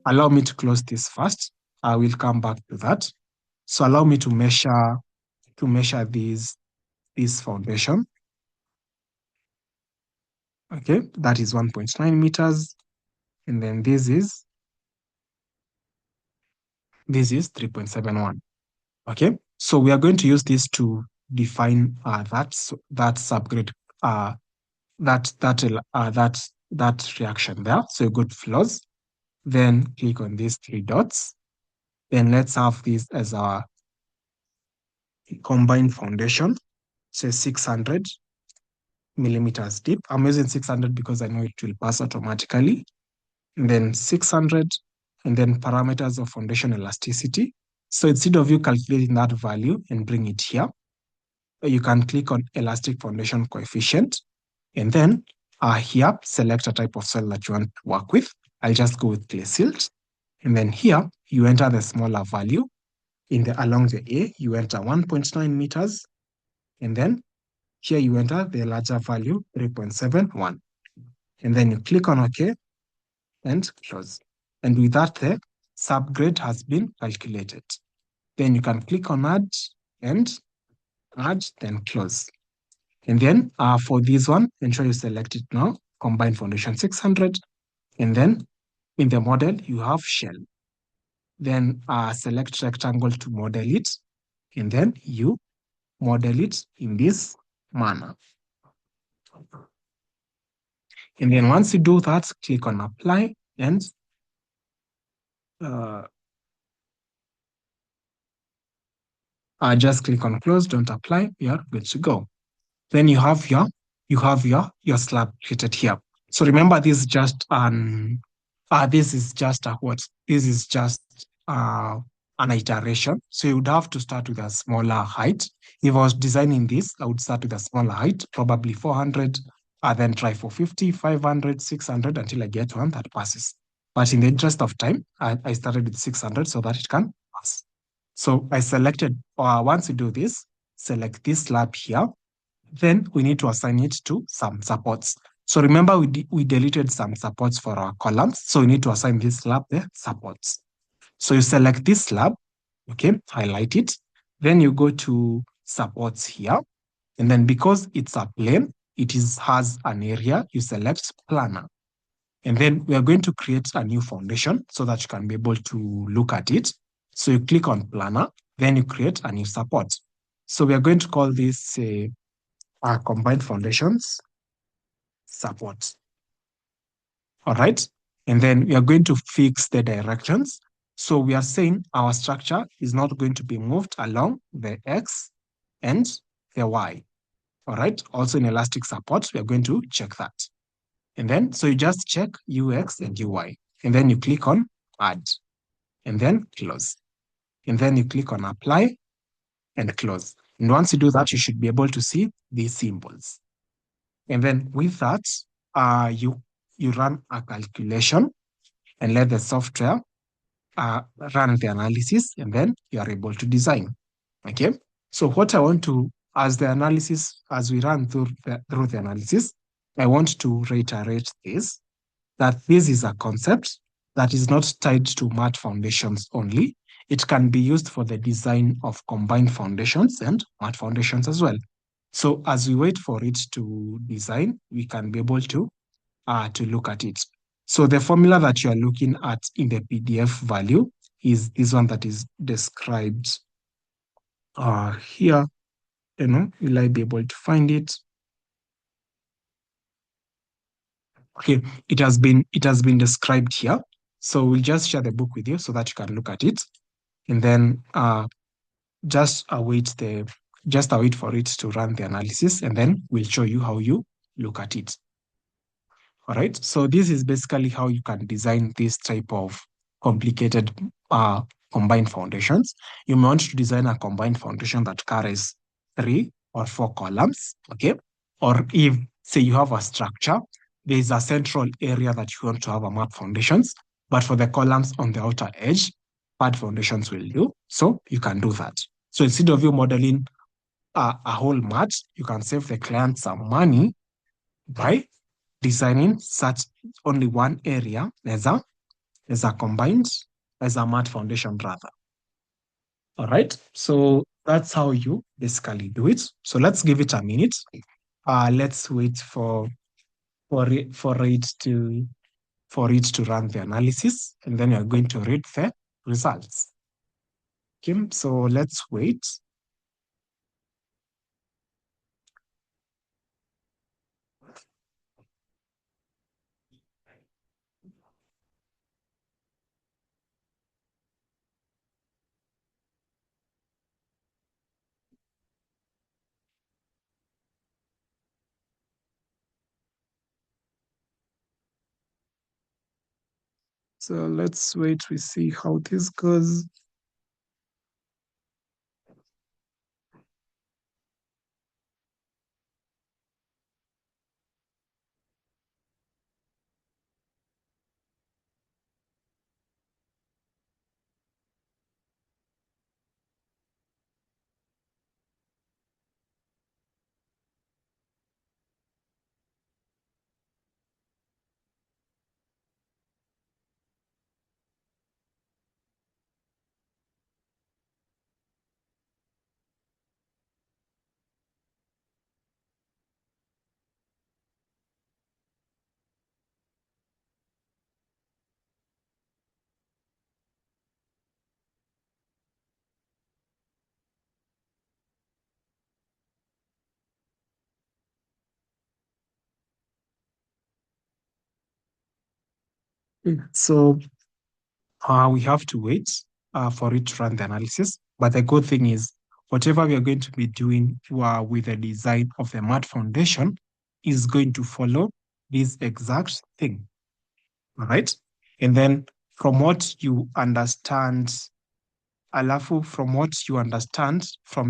allow me to close this first. I will come back to that. So allow me to measure this foundation. Okay, that is 1.9 meters. And then this is 3.71. Okay, so we are going to use this to define that subgrade, that reaction there. So you go to floors, then click on these three dots. Then let's have this as our combined foundation, say 600 millimeters deep. I'm using 600 because I know it will pass automatically. And then 600, and then parameters of foundation elasticity. So instead of you calculating that value and bring it here, you can click on elastic foundation coefficient, and then here, select a type of soil that you want to work with. I'll just go with clay silt. And then here, you enter the smaller value. Along the A, you enter 1.9 meters. And then here you enter the larger value, 3.71. And then you click on OK and close. And with that, the subgrade has been calculated. Then you can click on add, then close. And then for this one, ensure you select it now, combined foundation 600. And then in the model, you have shell. Then select rectangle to model it. And then you model it in this manner. And then once you do that, click on apply and just click on close, don't apply, we are good to go. Then you have your slab created here. So remember, this is just an iteration. So you would have to start with a smaller height. If I was designing this, I would start with a smaller height, probably 400, then try 450, 500, 600 until I get one that passes. But in the interest of time, I started with 600 so that it can pass. So I selected, once you do this, select this slab here. Then we need to assign it to some supports. So remember we deleted some supports for our columns. So we need to assign this slab the supports. So you select this slab, okay, highlight it. Then you go to supports here. And then because it's a plane, has an area, you select planner. And then we are going to create a new foundation so that you can be able to look at it. So you click on planner, then you create a new support. So we are going to call this combined foundations support. All right. And then we are going to fix the directions. So we are saying our structure is not going to be moved along the X and the Y. All right. Also in elastic support, we are going to check that. And then, so you just check UX and UI. And then you click on add. And then close. And then you click on apply and close. And once you do that, you should be able to see these symbols. And then with that, you run a calculation and let the software run the analysis, and then you are able to design. Okay. So what I want to, as we run through the analysis, I want to reiterate this, that this is a concept that is not tied to mat foundations only. It can be used for the design of combined foundations and mat foundations as well. So as we wait for it to design, we can be able to look at it. So the formula that you are looking at in the PDF value is this one that is described here. Will I be able to find it? Okay, it has been described here. So we'll just share the book with you so that you can look at it, and then just await for it to run the analysis, and then we'll show you how you look at it. All right. So this is basically how you can design this type of complicated combined foundations. You may want to design a combined foundation that carries 3 or 4 columns. Okay. Or if, say, you have a structure, there is a central area that you want to have a mat foundations, but for the columns on the outer edge, pad foundations will do. So you can do that. So instead of you modeling a whole mat, you can save the client some money by designing such only one area as a mat foundation rather. All right. So that's how you basically do it. So let's give it a minute. Let's wait for it to run the analysis, and then you're going to read the results. Okay. So let's wait. So let's wait, we see how this goes. So we have to wait for it to run the analysis. But the good thing is, whatever we are going to be doing with the design of the mat foundation is going to follow this exact thing. All right. And then from what you understand, from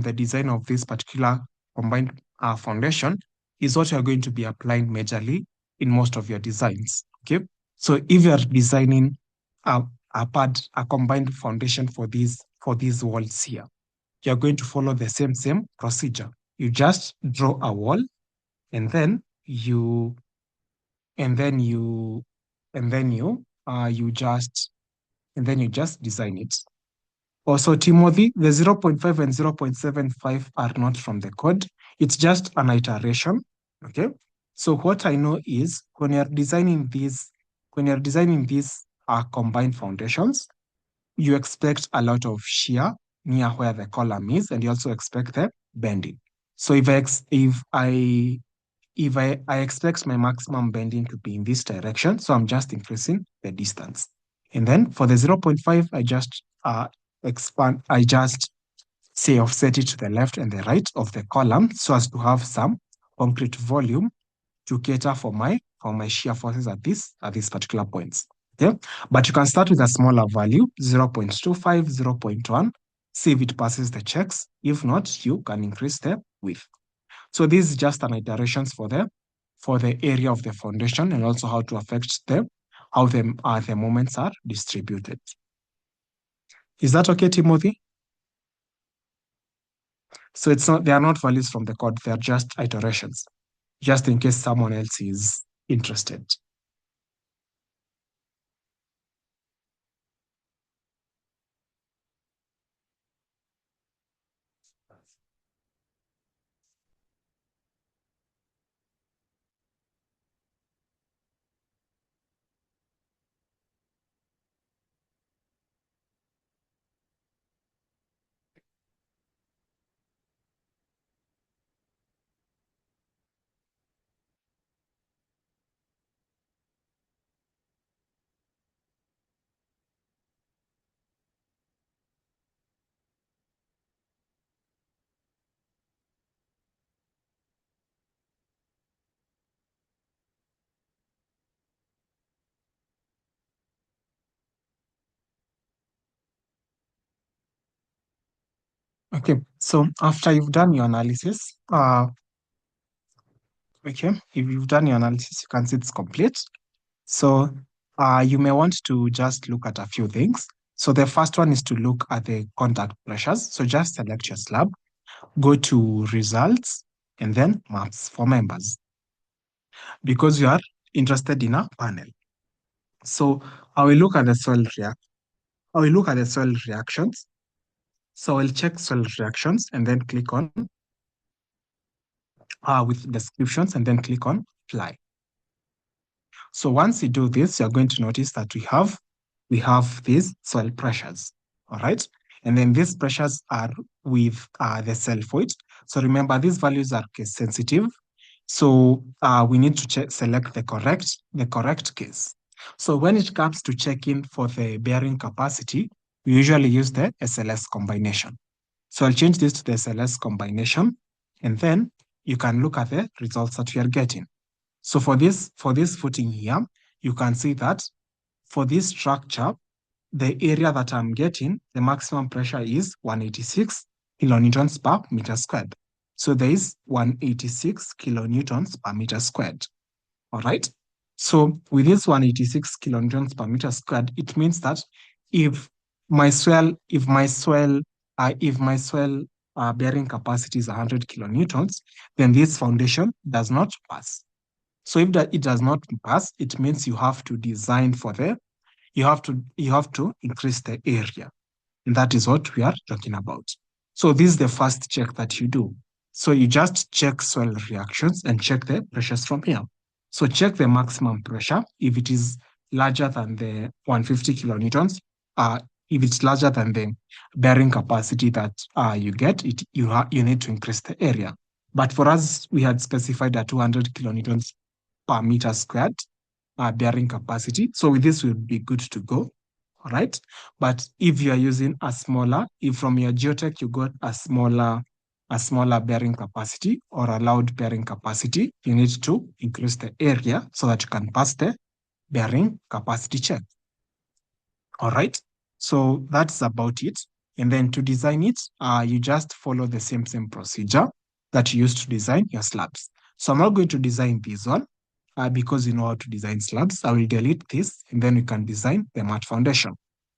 the design of this particular combined foundation is what you're going to be applying majorly in most of your designs. Okay. So if you're designing a combined foundation for these walls here, you're going to follow the same procedure. You just draw a wall, and then you and then you just design it. Also, Timothy, the 0.5 and 0.75 are not from the code. It's just an iteration. Okay. So what I know is when you're designing these combined foundations, you expect a lot of shear near where the column is, and you also expect the bending. So if I expect my maximum bending to be in this direction, so I'm just increasing the distance. And then for the 0.5, I just say offset it to the left and the right of the column so as to have some concrete volume to cater for my shear forces at these particular points. Okay, but you can start with a smaller value, 0.25, 0.1, see if it passes the checks. If not, you can increase the width. So this is just an iterations for the area of the foundation, and also how to affect how the moments are distributed. Is that okay, Timothy? So they are not values from the code, they are just iterations, just in case someone else is interested. Okay, so after you've done your analysis, if you've done your analysis, you can see it's complete. So you may want to just look at a few things. So the first one is to look at the contact pressures. So just select your slab, go to results, and then maps for members, because you are interested in a panel. So I will look at the soil reactions. So I'll check soil reactions and then click on with descriptions and then click on apply. So once you do this, you're going to notice that we have these soil pressures, all right? And then these pressures are with the cell void. So remember, these values are case sensitive. So we need to select the correct case. So when it comes to checking for the bearing capacity, we usually use the SLS combination. So I'll change this to the SLS combination, and then you can look at the results that we are getting. So for this footing here, you can see that for this structure, the area that I'm getting, the maximum pressure is 186 kilonewtons per meter squared. So there is 186 kilonewtons per meter squared. All right. So with this 186 kilonewtons per meter squared, it means that if my soil bearing capacity is 100 kilonewtons, then this foundation does not pass. So if it does not pass, it means you have to design for you have to increase the area. And that is what we are talking about. So this is the first check that you do. So you just check soil reactions and check the pressures from here. So check the maximum pressure. If it is larger than the 150 kilonewtons, if it's larger than the bearing capacity that you get, you need to increase the area. But for us, we had specified at 200 kilonewtons per meter squared bearing capacity. So with this, we'll be good to go. All right. But if you are using if from your geotech you got a smaller bearing capacity or allowed bearing capacity, you need to increase the area so that you can pass the bearing capacity check. All right. So that's about it. And then to design it, you just follow the same procedure that you used to design your slabs. So I'm not going to design this one because you know how to design slabs. I will delete this, and then we can design the mat foundation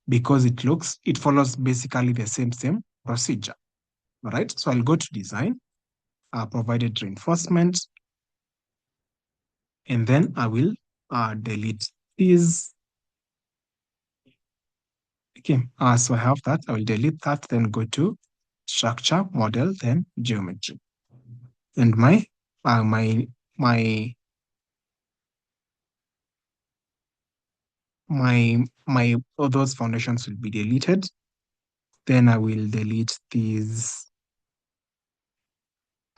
because it follows basically the same procedure. All right. So I'll go to design, provided reinforcement, and then I will delete these. Okay, so I have that. I will delete that, then go to structure, model, then geometry. And my all those foundations will be deleted. Then I will delete these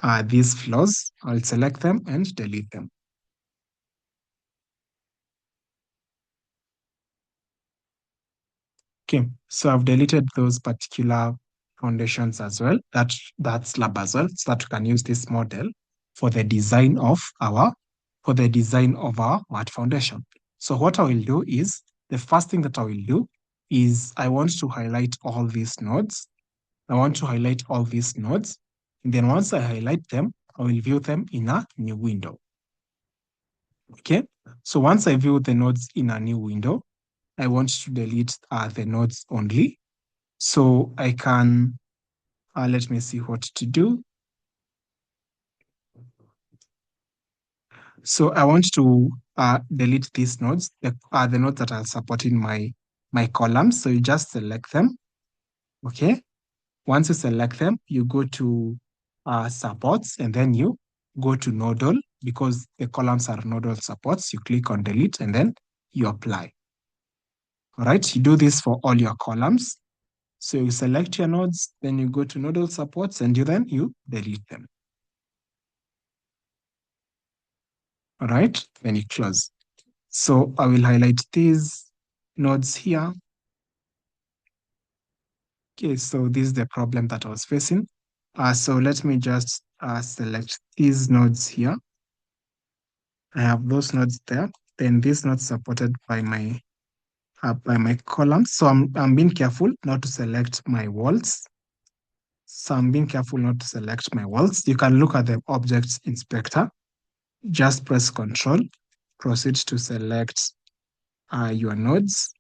floors. I'll select them and delete them. Okay, so I've deleted those particular foundations as well, that slab as well, so that we can use this model for the design of our mat foundation. So what I will do is, the first thing that I will do is I want to highlight all these nodes. And then once I highlight them, I will view them in a new window. Okay, so once I view the nodes in a new window, I want to delete the nodes only. So I can, let me see what to do. So I want to delete these nodes, the nodes that are supporting my columns. So you just select them, okay? Once you select them, you go to supports, and then you go to nodal, because the columns are nodal supports. You click on delete, and then you apply. All right, you do this for all your columns. So you select your nodes, then you go to nodal supports, and you delete them. All right, then you close. So I will highlight these nodes here. Okay, so this is the problem that I was facing. So let me just select these nodes here. I have those nodes there. Then these nodes supported by my columns. So I'm being careful not to select my walls. You can look at the objects inspector. Just press Control, proceed to select your nodes.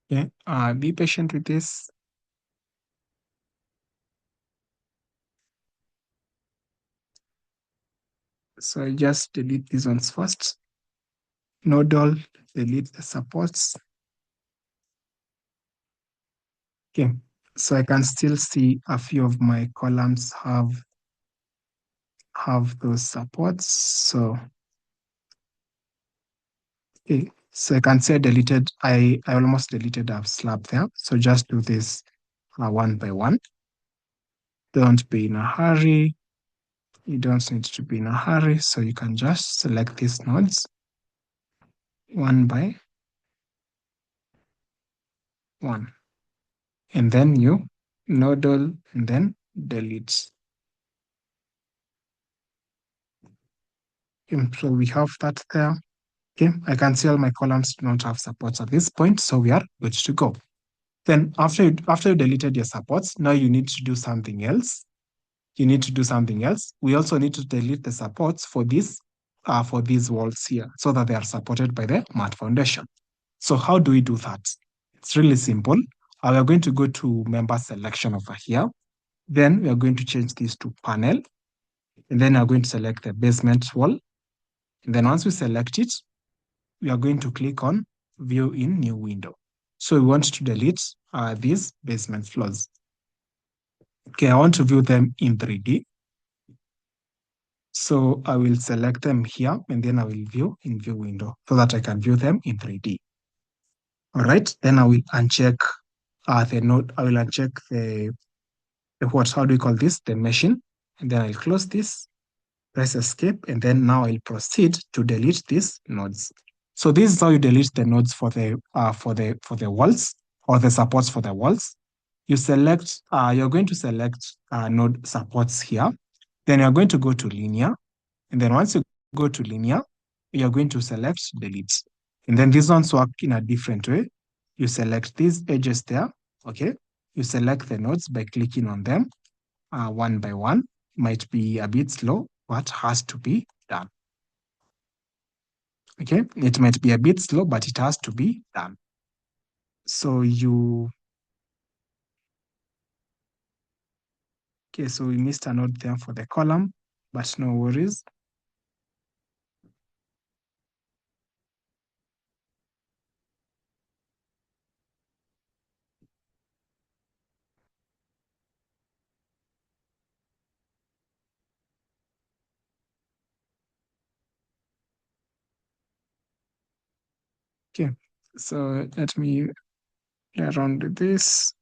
Okay, be patient with this. So I just delete these ones first. Nodal, delete the supports. Okay, so I can still see a few of my columns have those supports. So, okay, so I can say I almost deleted a slab there. So just do this one by one. Don't be in a hurry. You don't need to be in a hurry. So you can just select these nodes one by one. And then you nodal and then delete. Okay, so we have that there. Okay, I can see all my columns do not have supports at this point, so we are good to go. Then after you deleted your supports, now you need to do something else. We also need to delete the supports for these walls here, so that they are supported by the mat foundation. So how do we do that? It's really simple. We are going to go to member selection over here. Then we are going to change this to panel. And then we are going to select the basement wall. And then once we select it, we are going to click on view in new window. So we want to delete these basement floors. Okay, I want to view them in 3D. So I will select them here, and then I will view in view window so that I can view them in 3D. All right, then I will uncheck the node. I will uncheck how do we call this? The meshing. And then I'll close this, press escape, and then now I'll proceed to delete these nodes. So this is how you delete the nodes for the walls, or the supports for the walls. You select, you're going to select node supports here. Then you're going to go to linear. And then once you go to linear, you're going to select delete. And then these ones work in a different way. You select these edges there, okay? You select the nodes by clicking on them one by one. Might be a bit slow, but has to be done. Okay, it might be a bit slow, but it has to be done. So okay, so we missed a node there for the column, but no worries. Okay, so let me play around with this.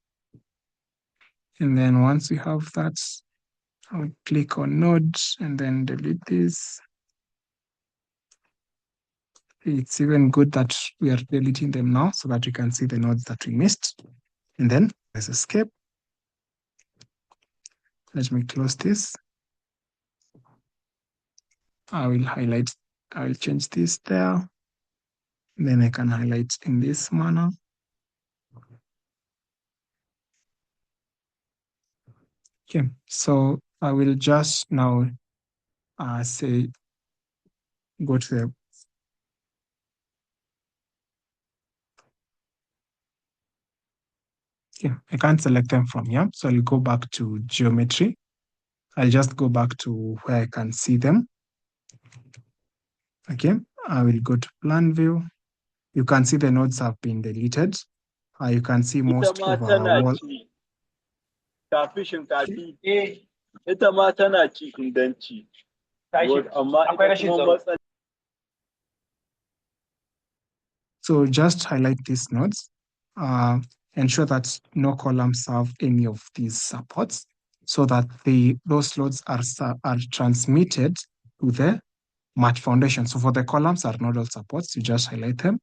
And then once we have that, I'll click on node and then delete this. It's even good that we are deleting them now so that we can see the nodes that we missed. And then press escape. Let me close this. I will change this there. Then I can highlight in this manner. Okay, so I will just now say, go to the, okay, I can't select them from here. So I'll go back to geometry. I'll just go back to where I can see them. Okay, I will go to plan view. You can see the nodes have been deleted. You can see most of our wall. So just highlight these nodes. Ensure that no columns have any of these supports so that those loads are transmitted to the mat foundation. So for the columns are nodal supports, you just highlight them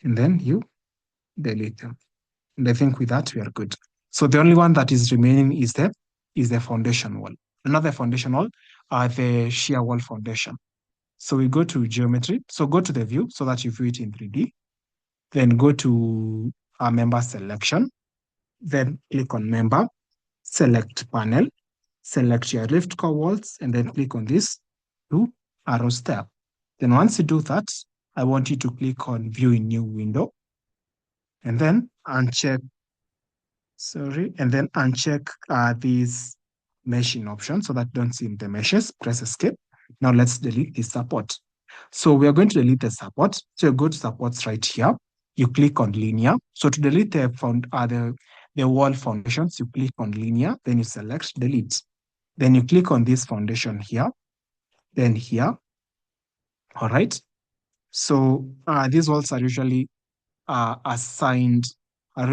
and then you delete them. And I think with that, we are good. So the only one that is remaining is the foundation wall. Another foundation wall are the shear wall foundation. So we go to geometry. So go to the view so that you view it in 3D. Then go to our member selection. Then click on member, select panel, select your lift core walls, and then click on this 2 arrows tab. Then once you do that, I want you to click on view in new window and then uncheck, and then uncheck these meshing options so that don't see the meshes. Press escape. Now let's delete this support. So we are going to delete the support. So you go to supports right here. You click on linear. So to delete the wall foundations, you click on linear, then you select delete. Then you click on this foundation here, then here. All right. So these walls are usually assigned a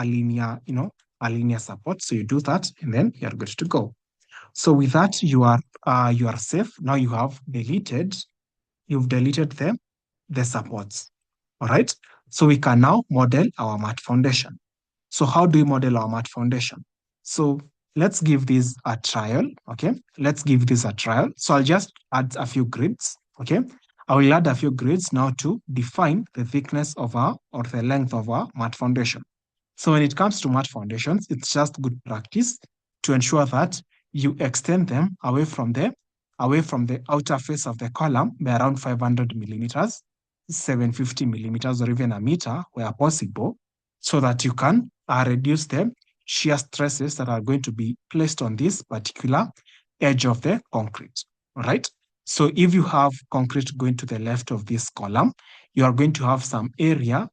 linear support. So you do that, and then you're good to go. So with that, you are safe. Now you've deleted the supports. All right. So we can now model our mat foundation. So how do we model our mat foundation? So let's give this a trial. Okay. Let's give this a trial. So I'll just add a few grids. Okay. I will add a few grids now to define the thickness of or the length of our mat foundation. So when it comes to mat foundations, it's just good practice to ensure that you extend them away from the outer face of the column by around 500 millimeters, 750 millimeters, or even a meter where possible, so that you can reduce the shear stresses that are going to be placed on this particular edge of the concrete. All right. So if you have concrete going to the left of this column, you are going to have some area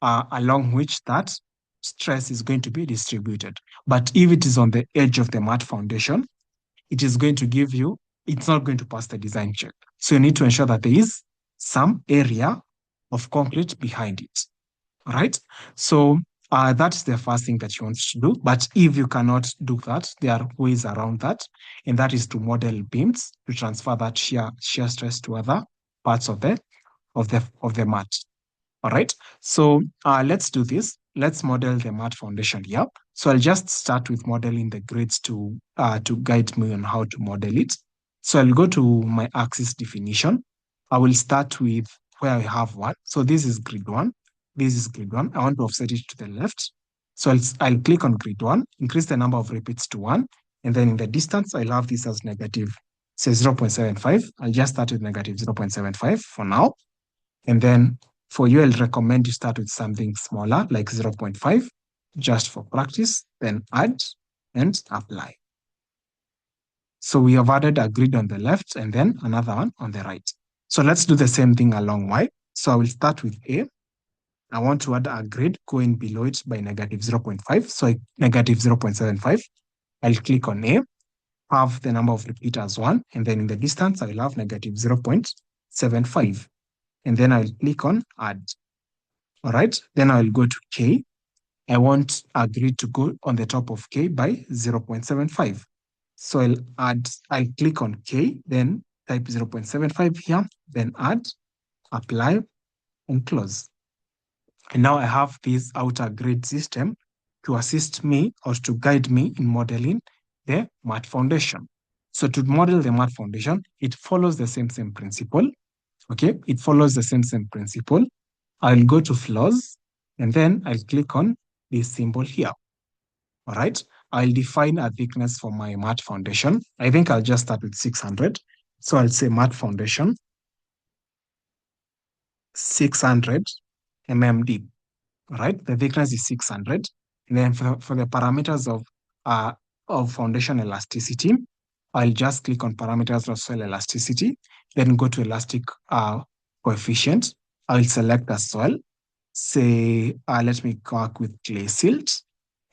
along which that stress is going to be distributed. But if it is on the edge of the mat foundation, it is going to give you, it's not going to pass the design check. So you need to ensure that there is some area of concrete behind it. All right. So that's the first thing that you want to do. But if you cannot do that, there are ways around that. And that is to model beams to transfer that shear stress to other parts of the mat. All right. So let's do this. Let's model the mat foundation here. So I'll just start with modeling the grids to guide me on how to model it. So I'll go to my axis definition. I will start with where I have one. So this is grid 1. this is grid 1. I want to offset it to the left. So I'll click on grid 1, increase the number of repeats to 1, and then in the distance, I'll have this as negative, say 0.75. I'll just start with negative 0.75 for now. And then for you, I'll recommend you start with something smaller, like 0.5, just for practice, then add and apply. So we have added a grid on the left and then another one on the right. So let's do the same thing along Y. So I will start with A. I want to add a grid going below it by negative 0.5. So negative 0.75. I'll click on A, have the number of repeaters 1, and then in the distance, I will have negative 0.75. And then I'll click on add. All right, then I'll go to K. I want a grid to go on the top of K by 0.75. So I'll click on K, then type 0.75 here, then add, apply, and close. And now I have this outer grid system to assist me or to guide me in modeling the math foundation. So to model the math foundation, it follows the same principle. Okay, it follows the same principle. I'll go to flows, and then I'll click on this symbol here. All right, I'll define a thickness for my mat foundation. I think I'll just start with 600. So I'll say mat foundation, 600 mm deep. All right, the thickness is 600. And then for the parameters of foundation elasticity, I'll just click on parameters of soil elasticity, then go to elastic coefficient. I'll select a soil. Say, let me work with clay silt.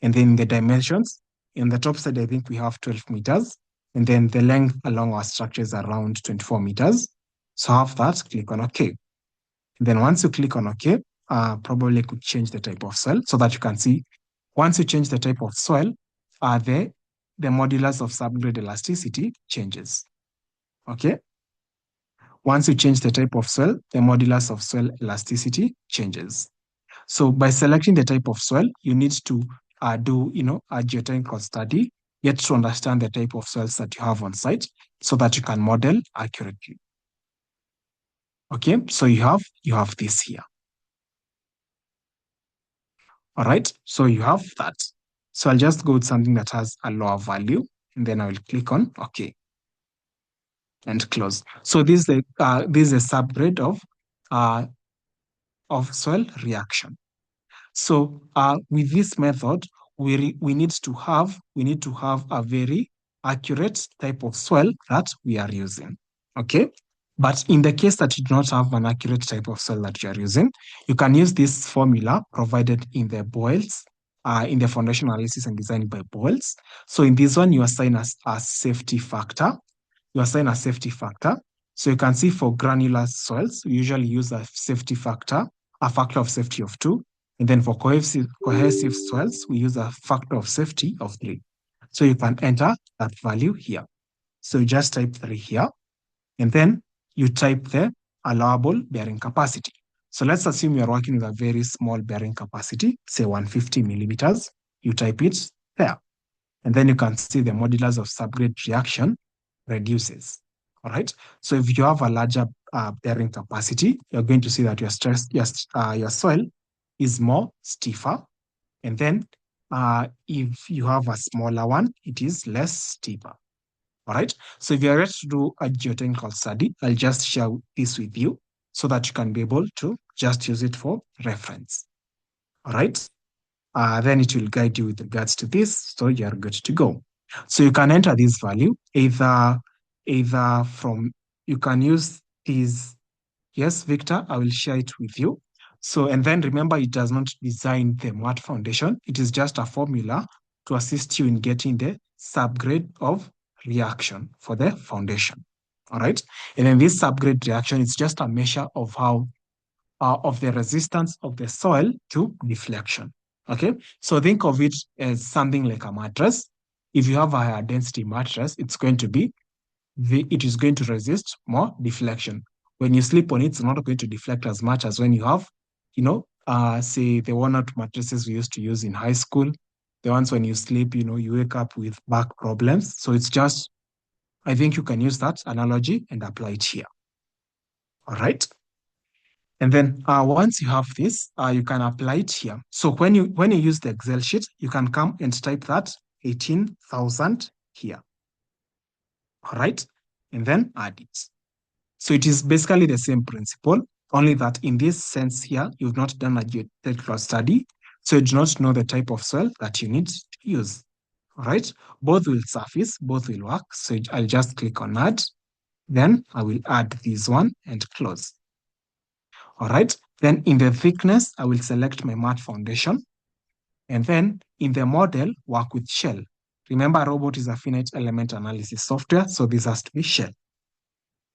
And then the dimensions, in the top side, I think we have 12 meters. And then the length along our structure is around 24 meters. So have that, click on OK. And then once you click on OK, probably could change the type of soil so that you can see. Once you change the type of soil, the modulus of subgrade elasticity changes. Okay. Once you change the type of soil, the modulus of soil elasticity changes. So by selecting the type of soil, you need to do a geotechnical study, yet to understand the type of soils that you have on site so that you can model accurately. Okay, so you have this here. All right, so you have that. So I'll just go with something that has a lower value, and then I will click on OK and close. So this is a subgrade of soil reaction. So with this method, we need to have a very accurate type of soil that we are using. Okay. But in the case that you do not have an accurate type of soil that you are using, you can use this formula provided in the Boyle's, in the foundation analysis and design by Boyle's. So in this one, you assign a safety factor. So you can see for granular soils, we usually use a safety factor, a factor of safety of 2. And then for cohesive soils, we use a factor of safety of 3. So you can enter that value here. So you just type 3 here, and then you type the allowable bearing capacity. So let's assume you're working with a very small bearing capacity, say 150 millimeters. You type it there. And then you can see the modulus of subgrade reaction reduces. All right. So if you have a larger bearing capacity, you're going to see that your soil is more stiffer. And then if you have a smaller one, it is less steeper. All right. So if you're ready to do a geotechnical study, I'll just share this with you so that you can be able to just use it for reference. All right. Then it will guide you with regards to this. So you're good to go. So you can enter this value either from, you can use these. Yes, Victor, I will share it with you. So, and then remember, it does not design the MAT foundation. It is just a formula to assist you in getting the subgrade of reaction for the foundation. All right. And then this subgrade reaction is just a measure of how, of the resistance of the soil to deflection. Okay. So think of it as something like a mattress. If you have a higher density mattress, it is going to resist more deflection. When you sleep on it, it's not going to deflect as much as when you have, say the worn-out mattresses we used to use in high school. The ones when you sleep, you wake up with back problems. So it's just, I think you can use that analogy and apply it here. All right. And then once you have this, you can apply it here. So when you use the Excel sheet, you can come and type that 18,000 here. All right, and then add it. So it is basically the same principle, only that in this sense here, you've not done a geotechnical study, so you do not know the type of soil that you need to use. All right, both will surface, both will work. So I'll just click on add. Then I will add this one and close. All right, then in the thickness, I will select my mat foundation. And then in the model, work with shell. Remember, robot is a finite element analysis software, so this has to be shell.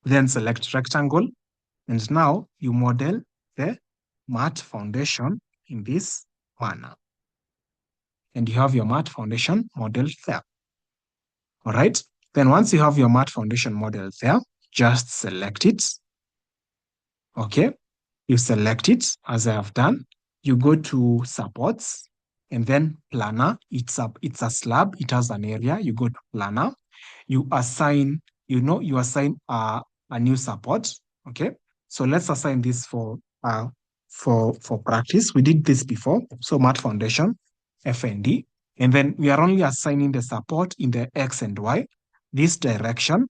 Then select rectangle, and now you model the mat foundation in this manner. And you have your mat foundation model there. All right, then once you have your mat foundation model there, just select it. Okay, you select it as I have done. You go to supports and then planner. It's a slab. It has an area. You go to planner. You assign, you assign a new support. Okay, so let's assign this for practice. We did this before. So mat foundation, FND, and then we are only assigning the support in the X and Y, this direction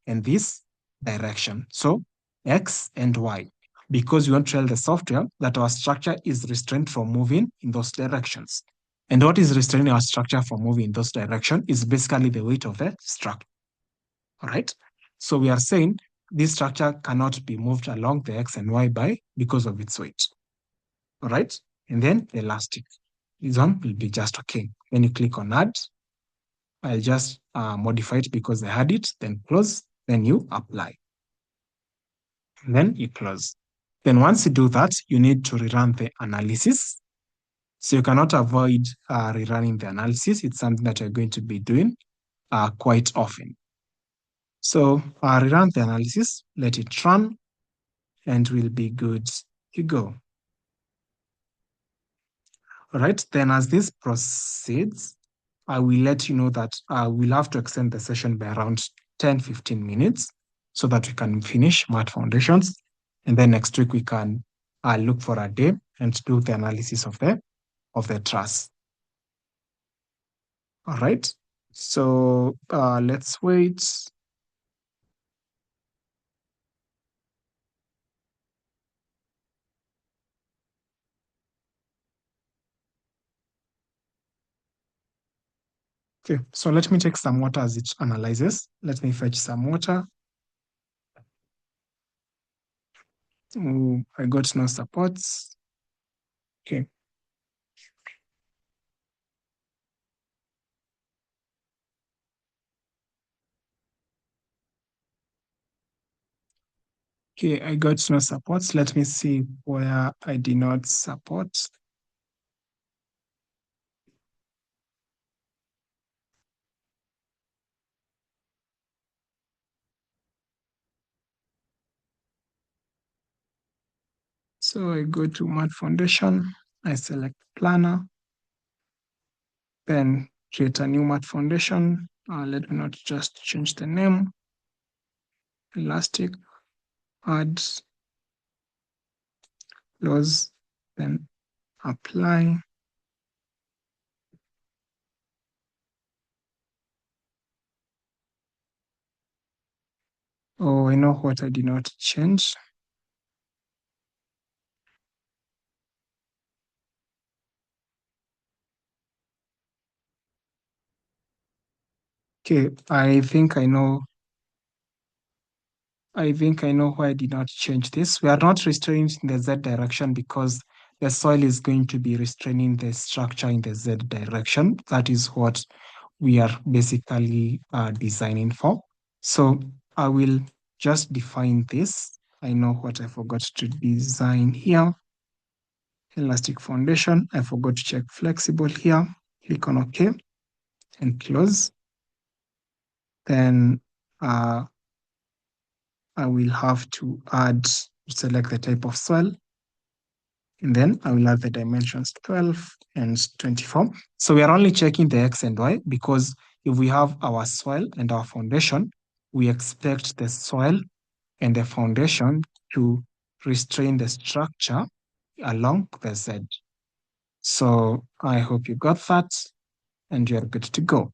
and this direction. So X and Y, because we want to tell the software that our structure is restrained from moving in those directions. And what is restraining our structure from moving in those directions is basically the weight of the structure. All right. So we are saying this structure cannot be moved along the X and Y by because of its weight. All right. And then the elastic. This one will be just okay. Then you click on add. I'll just modify it because I had it, then close, then you apply. And then you close. Then once you do that, you need to rerun the analysis. So you cannot avoid rerunning the analysis. It's something that you're going to be doing quite often. So rerun the analysis, let it run, and we'll be good to go. All right, then as this proceeds, I will let you know that we'll have to extend the session by around 10-15 minutes so that we can finish mat foundations. And then next week we can look for a day and do the analysis of the truss. All right, so let's wait. Okay, so let me take some water as it analyzes. Let me fetch some water. Oh, I got no supports. Okay. Okay, I got no supports. Let me see where I did not support. So I go to mat foundation, I select planner, then create a new mat foundation. Let me not just change the name. Elastic, add, close, then apply. Oh, I know what I did not change. Okay, I think I know why I did not change this. We are not restraining in the Z direction because the soil is going to be restraining the structure in the Z direction. That is what we are basically designing for. So I will just define this. I know what I forgot to design here. Elastic foundation. I forgot to check flexible here. Click on OK and close. Then I will have to select the type of soil. And then I will add the dimensions 12 and 24. So we are only checking the X and Y because if we have our soil and our foundation, we expect the soil and the foundation to restrain the structure along the Z. So I hope you got that and you're good to go.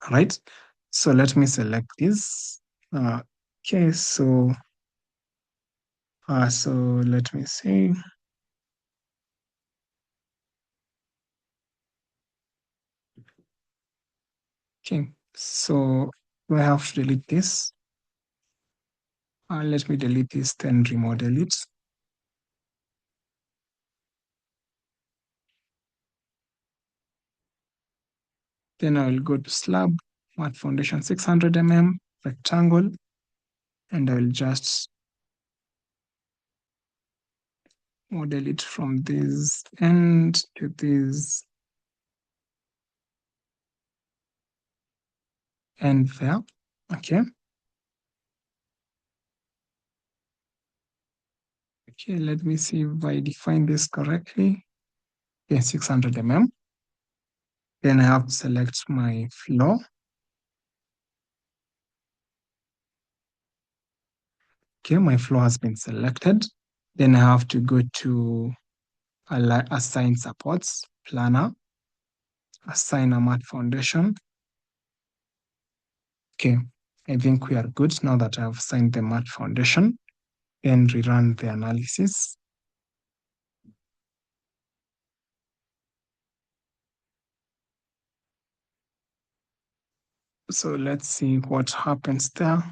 All right. So let me select this. Okay, so let me see. Okay, so I have to delete this. Let me delete this, then remodel it. Then I will go to slab, mat foundation 600 mm, rectangle, and I will just model it from this end to this end there. Okay. Okay, let me see if I define this correctly. Okay, 600 mm. Then I have to select my floor. Okay, my floor has been selected. Then I have to go to assign supports, planner, assign a mat foundation. Okay, I think we are good now that I've assigned the mat foundation. Then rerun the analysis. So let's see what happens there.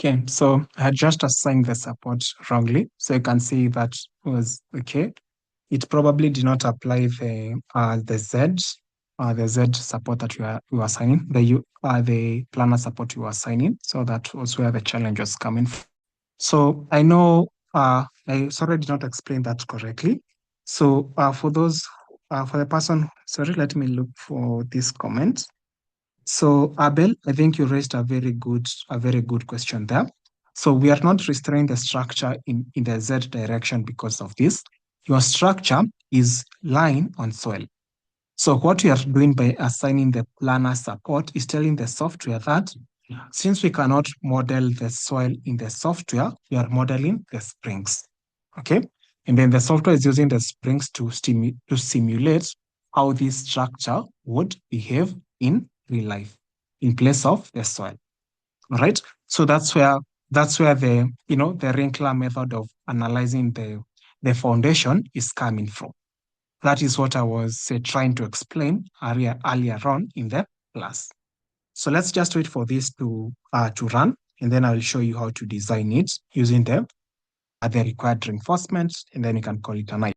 Okay, so I had just assigned the support wrongly. So you can see that was okay. It probably did not apply the Z support that you are assigning, the planner support you are assigning. So that was where the challenge was coming from. So I know I sorry I did not explain that correctly. So for the person, sorry, let me look for this comment. So Abel, I think you raised a very good question there. So we are not restoring the structure in the Z direction because of this. Your structure is lying on soil. So what we are doing by assigning the planner support is telling the software that since we cannot model the soil in the software, we are modeling the springs. Okay. And then the software is using the springs to simulate how this structure would behave in real life in place of the soil. All right. So that's where the wrinkler method of analyzing the foundation is coming from. That is what I was trying to explain earlier on in the class. So let's just wait for this to run, and then I'll show you how to design it using the required reinforcements, and then you can call it a night.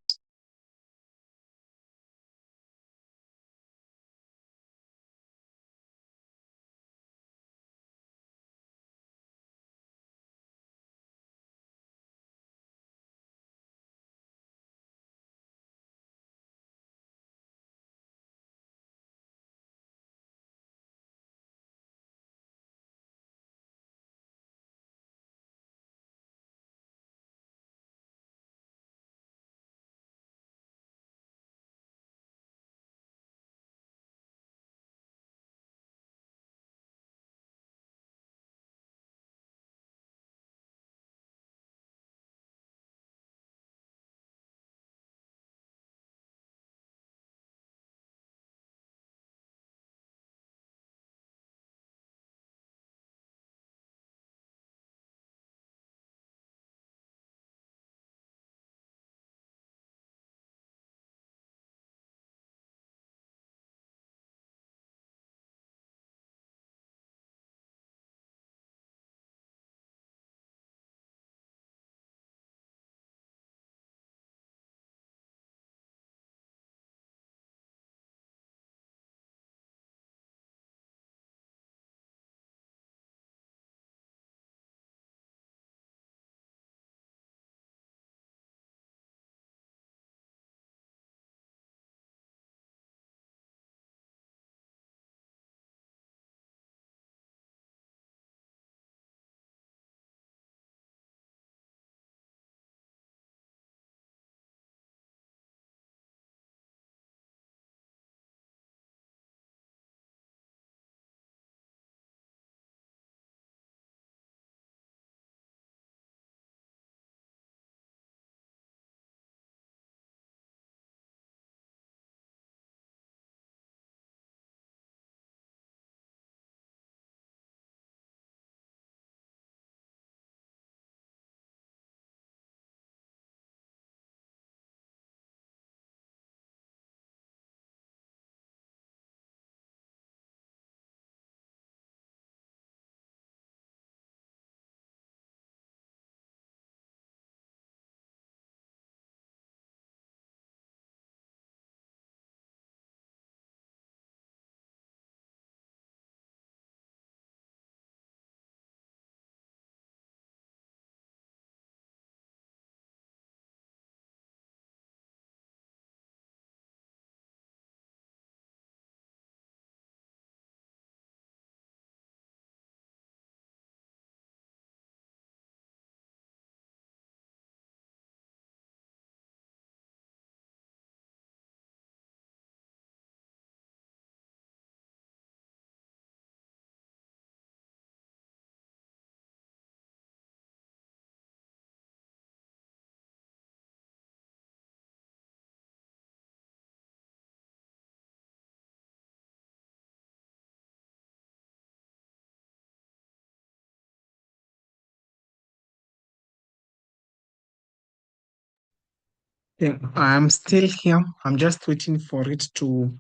Yeah, I'm still here. I'm just waiting for it to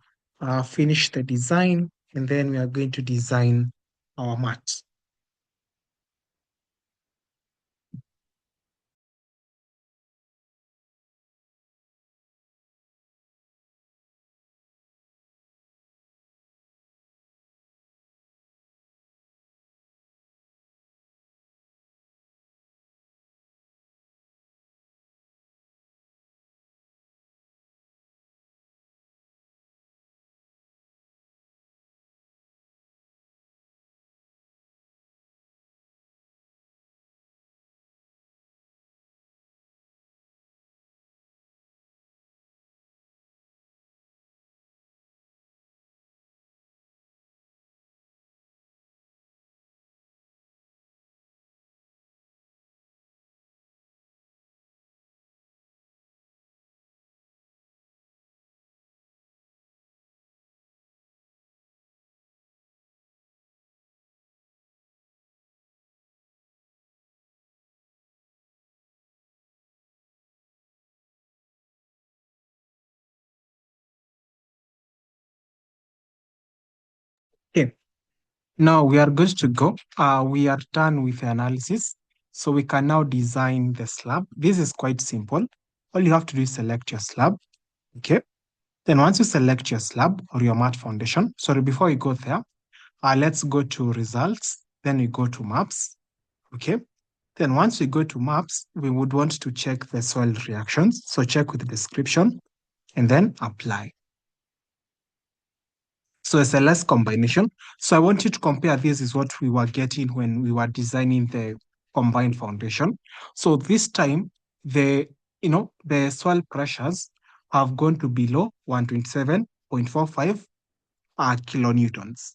finish the design, and then we are going to design our mat. Okay, now we are good to go. We are done with the analysis. So we can now design the slab. This is quite simple. All you have to do is select your slab. Okay. Then once you select your slab or your mat foundation, sorry, before you go there, let's go to results. Then we go to maps. Okay. Then once we go to maps, we would want to check the soil reactions. So check with the description and then apply. So it's a less combination. So I want you to compare this is what we were getting when we were designing the combined foundation. So this time, the soil pressures have gone to below 127.45 kilonewtons.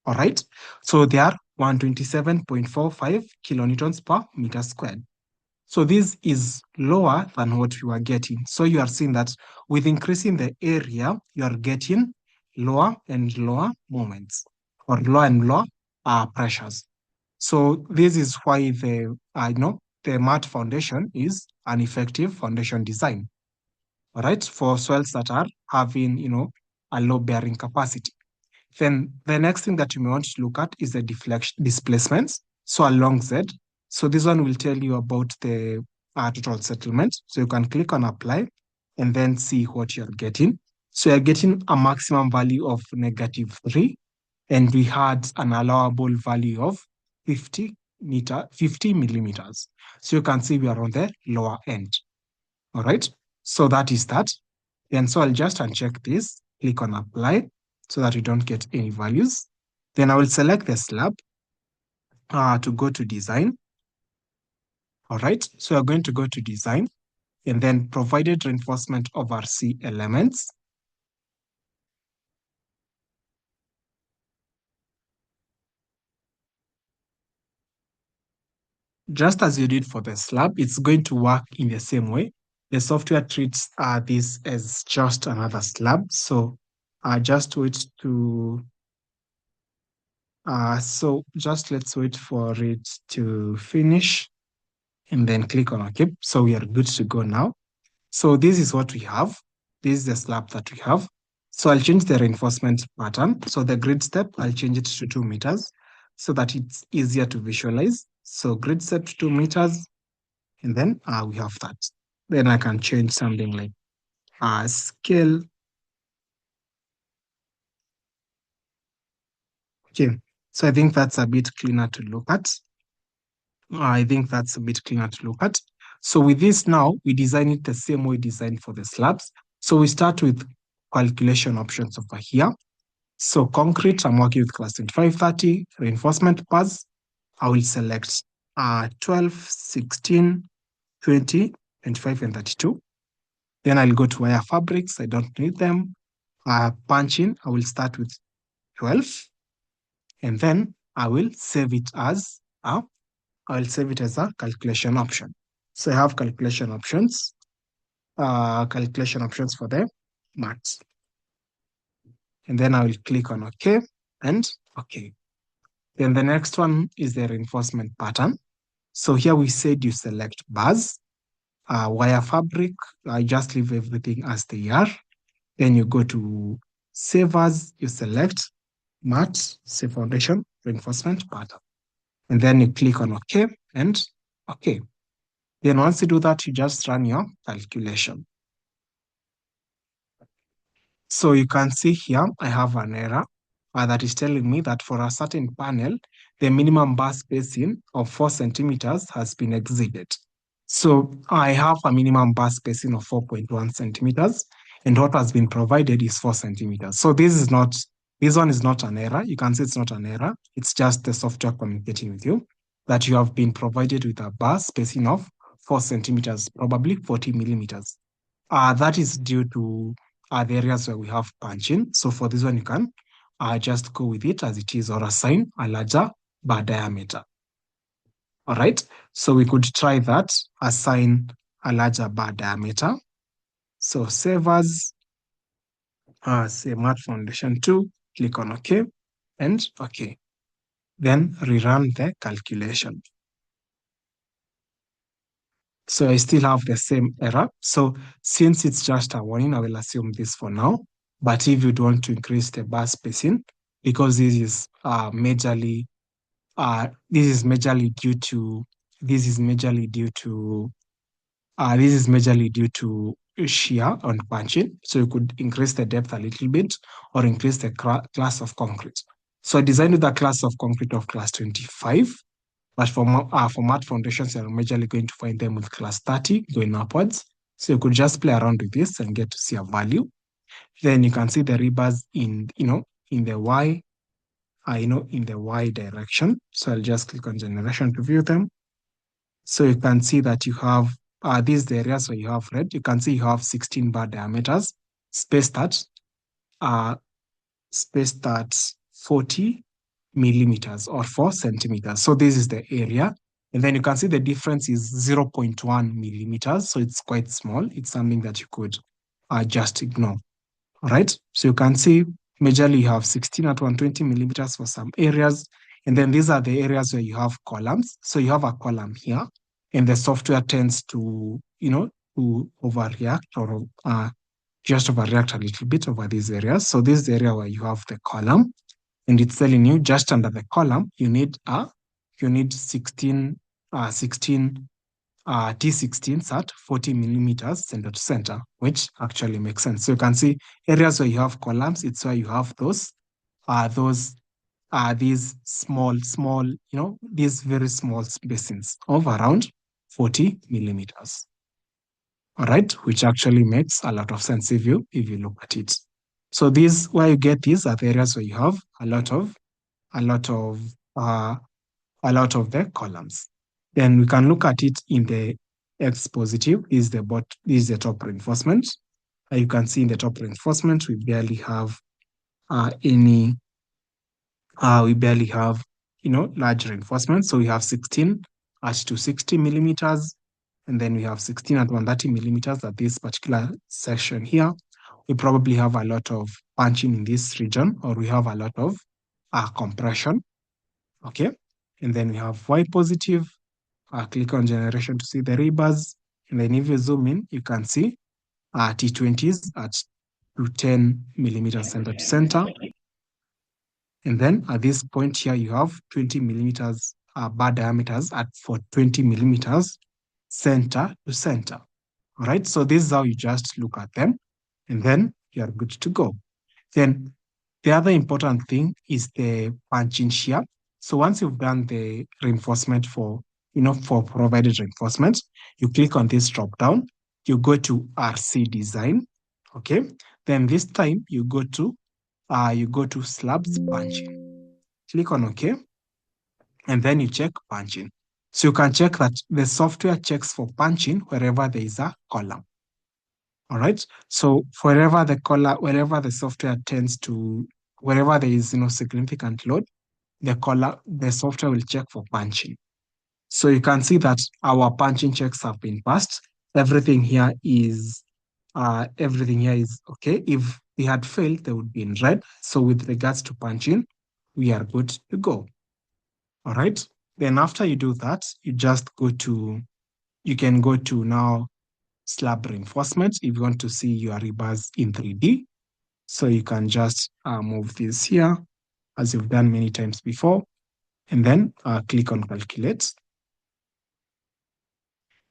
All right. So they are 127.45 kilonewtons per meter squared. So this is lower than what we were getting. So you are seeing that with increasing the area, you are getting lower and lower moments or lower and lower pressures. So this is why the mat foundation is an effective foundation design. All right, for soils that are having a low bearing capacity. Then the next thing that you may want to look at is the deflection displacements. So along Z. So this one will tell you about the total settlement. So you can click on apply and then see what you're getting. So you're getting a maximum value of -3, and we had an allowable value of 50 millimeters. So you can see we are on the lower end. All right. So that is that. And so I'll just uncheck this, click on apply so that we don't get any values. Then I will select the slab to go to design. All right. So we're going to go to design and then provided reinforcement of RC elements. Just as you did for the slab, it's going to work in the same way. The software treats this as just another slab. So just wait to so just let's wait for it to finish and then click on OK. So we are good to go now. So this is what we have. This is the slab that we have. So I'll change the reinforcement pattern. So the grid step, I'll change it to 2 meters so that it's easier to visualize. So grid step to 2 meters, and then we have that. Then I can change something like scale. Okay, so I think that's a bit cleaner to look at. I think that's a bit cleaner to look at. So with this now, we design it the same way designed for the slabs. So we start with calculation options over here. So concrete, I'm working with class 2530. Reinforcement bars, I will select 12, 16, 20, 25, and 32. Then I'll go to wire fabrics. I don't need them. Punching, I will start with 12. And then I will save it as a calculation option. So I have calculation options for the maths. And then I will click on OK and OK. Then the next one is the reinforcement pattern. So here we said you select bars. wire fabric, I just leave everything as they are. Then you go to save as, you select matte, save foundation, reinforcement pattern. And then you click on OK and OK. Then once you do that, you just run your calculation. So you can see here, I have an error that is telling me that for a certain panel, the minimum bar spacing of 4 centimeters has been exceeded. So I have a minimum bar spacing of 4.1 centimeters, and what has been provided is 4 centimeters. So this one is not an error. You can see it's not an error. It's just the software communicating with you that you have been provided with a bar spacing of 4 centimeters, probably 40 millimeters. That is due to the areas where we have punching. So for this one, you can just go with it as it is or assign a larger bar diameter. All right, so we could try that, assign a larger bar diameter. So save as, say matte foundation 2, click on OK, and OK. Then rerun the calculation. So I still have the same error. So since it's just a warning, I will assume this for now. But if you don't want to increase the bar spacing, because this is majorly due to shear on punching. So you could increase the depth a little bit or increase the class of concrete. So I designed with a class of concrete of class 25. But for matte foundations, you're majorly going to find them with class 30 going upwards. So you could just play around with this and get to see a value. Then you can see the rebars in the Y, in the Y direction. So I'll just click on generation to view them. So you can see that you have these the areas where you have red. You can see you have 16 bar diameters spaced at 40 millimeters or 4 centimeters. So this is the area. And then you can see the difference is 0.1 millimeters. So it's quite small. It's something that you could just ignore. All right. So you can see majorly you have 16 at 120 millimeters for some areas. And then these are the areas where you have columns. So you have a column here, and the software tends to, to overreact or just overreact a little bit over these areas. So this is the area where you have the column, and it's telling you just under the column, you need 16 T16s at 40 millimeters center to center, which actually makes sense. So you can see areas where you have columns, it's where you have these small, these very small spacings of around 40 millimeters. All right, which actually makes a lot of sense if you look at it. So where you get these are the areas where you have a lot of the columns. Then we can look at it in the X positive. This is the top reinforcement. You can see in the top reinforcement, we barely have large reinforcement. So we have 16 at 260 millimeters, and then we have 16 at 130 millimeters at this particular section here. We probably have a lot of punching in this region, or we have a lot of compression. Okay, and then we have Y positive. Click on generation to see the rebars, and then if you zoom in, you can see T20s at 210 millimeters center to center. And then at this point here, you have 20 millimeters bar diameters at 20 millimeters center to center. All right, so this is how you just look at them, and then you are good to go. Then the other important thing is the punching shear. So once you've done the reinforcement for provided reinforcement, you click on this drop down, you go to RC design. Okay, then this time you go to slabs punching. Click on OK, and then you check punching. So you can check that the software checks for punching wherever there is a column. All right. So wherever the software tends to, wherever there is significant load, the software will check for punching. So you can see that our punching checks have been passed. Everything here is okay. If they had failed, they would be in red. So with regards to punching, we are good to go. All right. Then after you do that, you can go to now slab reinforcement if you want to see your rebars in 3D. So you can just move this here as you've done many times before, and then click on calculate.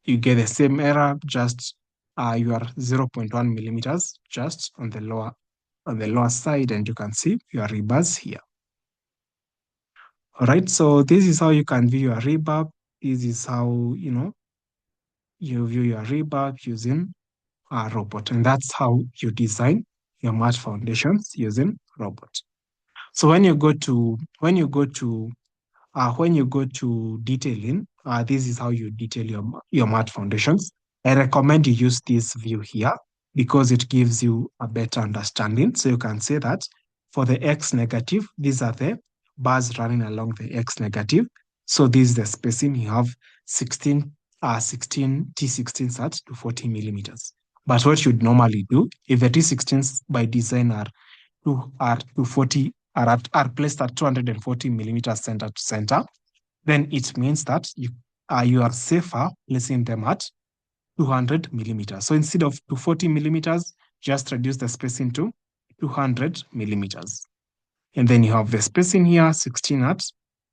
You get the same error, just you are 0.1 millimeters just on the lower side, and you can see your rebars here. All right, so this is how you can view your rebar. This is how you view your rebar using a robot, and that's how you design your mat foundations using robot. So when you go to detailing, this is how you detail your mat foundations. I recommend you use this view here because it gives you a better understanding. So you can say that for the X negative, these are the bars running along the X negative. So this is the spacing. You have 16 T16 sats to 40 millimeters. But what you'd normally do, if the T16s by design are placed at 240 millimeters center to center, then it means that you are safer placing them at 200 millimeters. So instead of 240 millimeters, just reduce the spacing to 200 millimeters. And then you have the spacing here, 16 at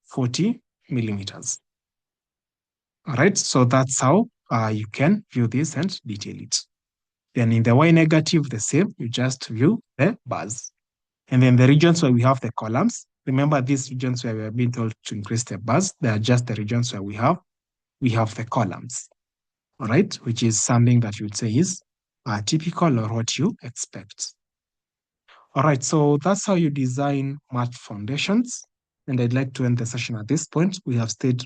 40 millimeters. All right, so that's how you can view this and detail it. Then in the Y negative, the same, you just view the bars. And then the regions where we have the columns, remember these regions where we have been told to increase the bars, they are just the regions where we have the columns, all right, which is something that you would say is typical or what you expect. All right, so that's how you design mat foundations. And I'd like to end the session at this point. We have stayed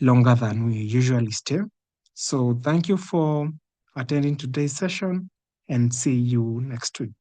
longer than we usually stay. So thank you for attending today's session and see you next week.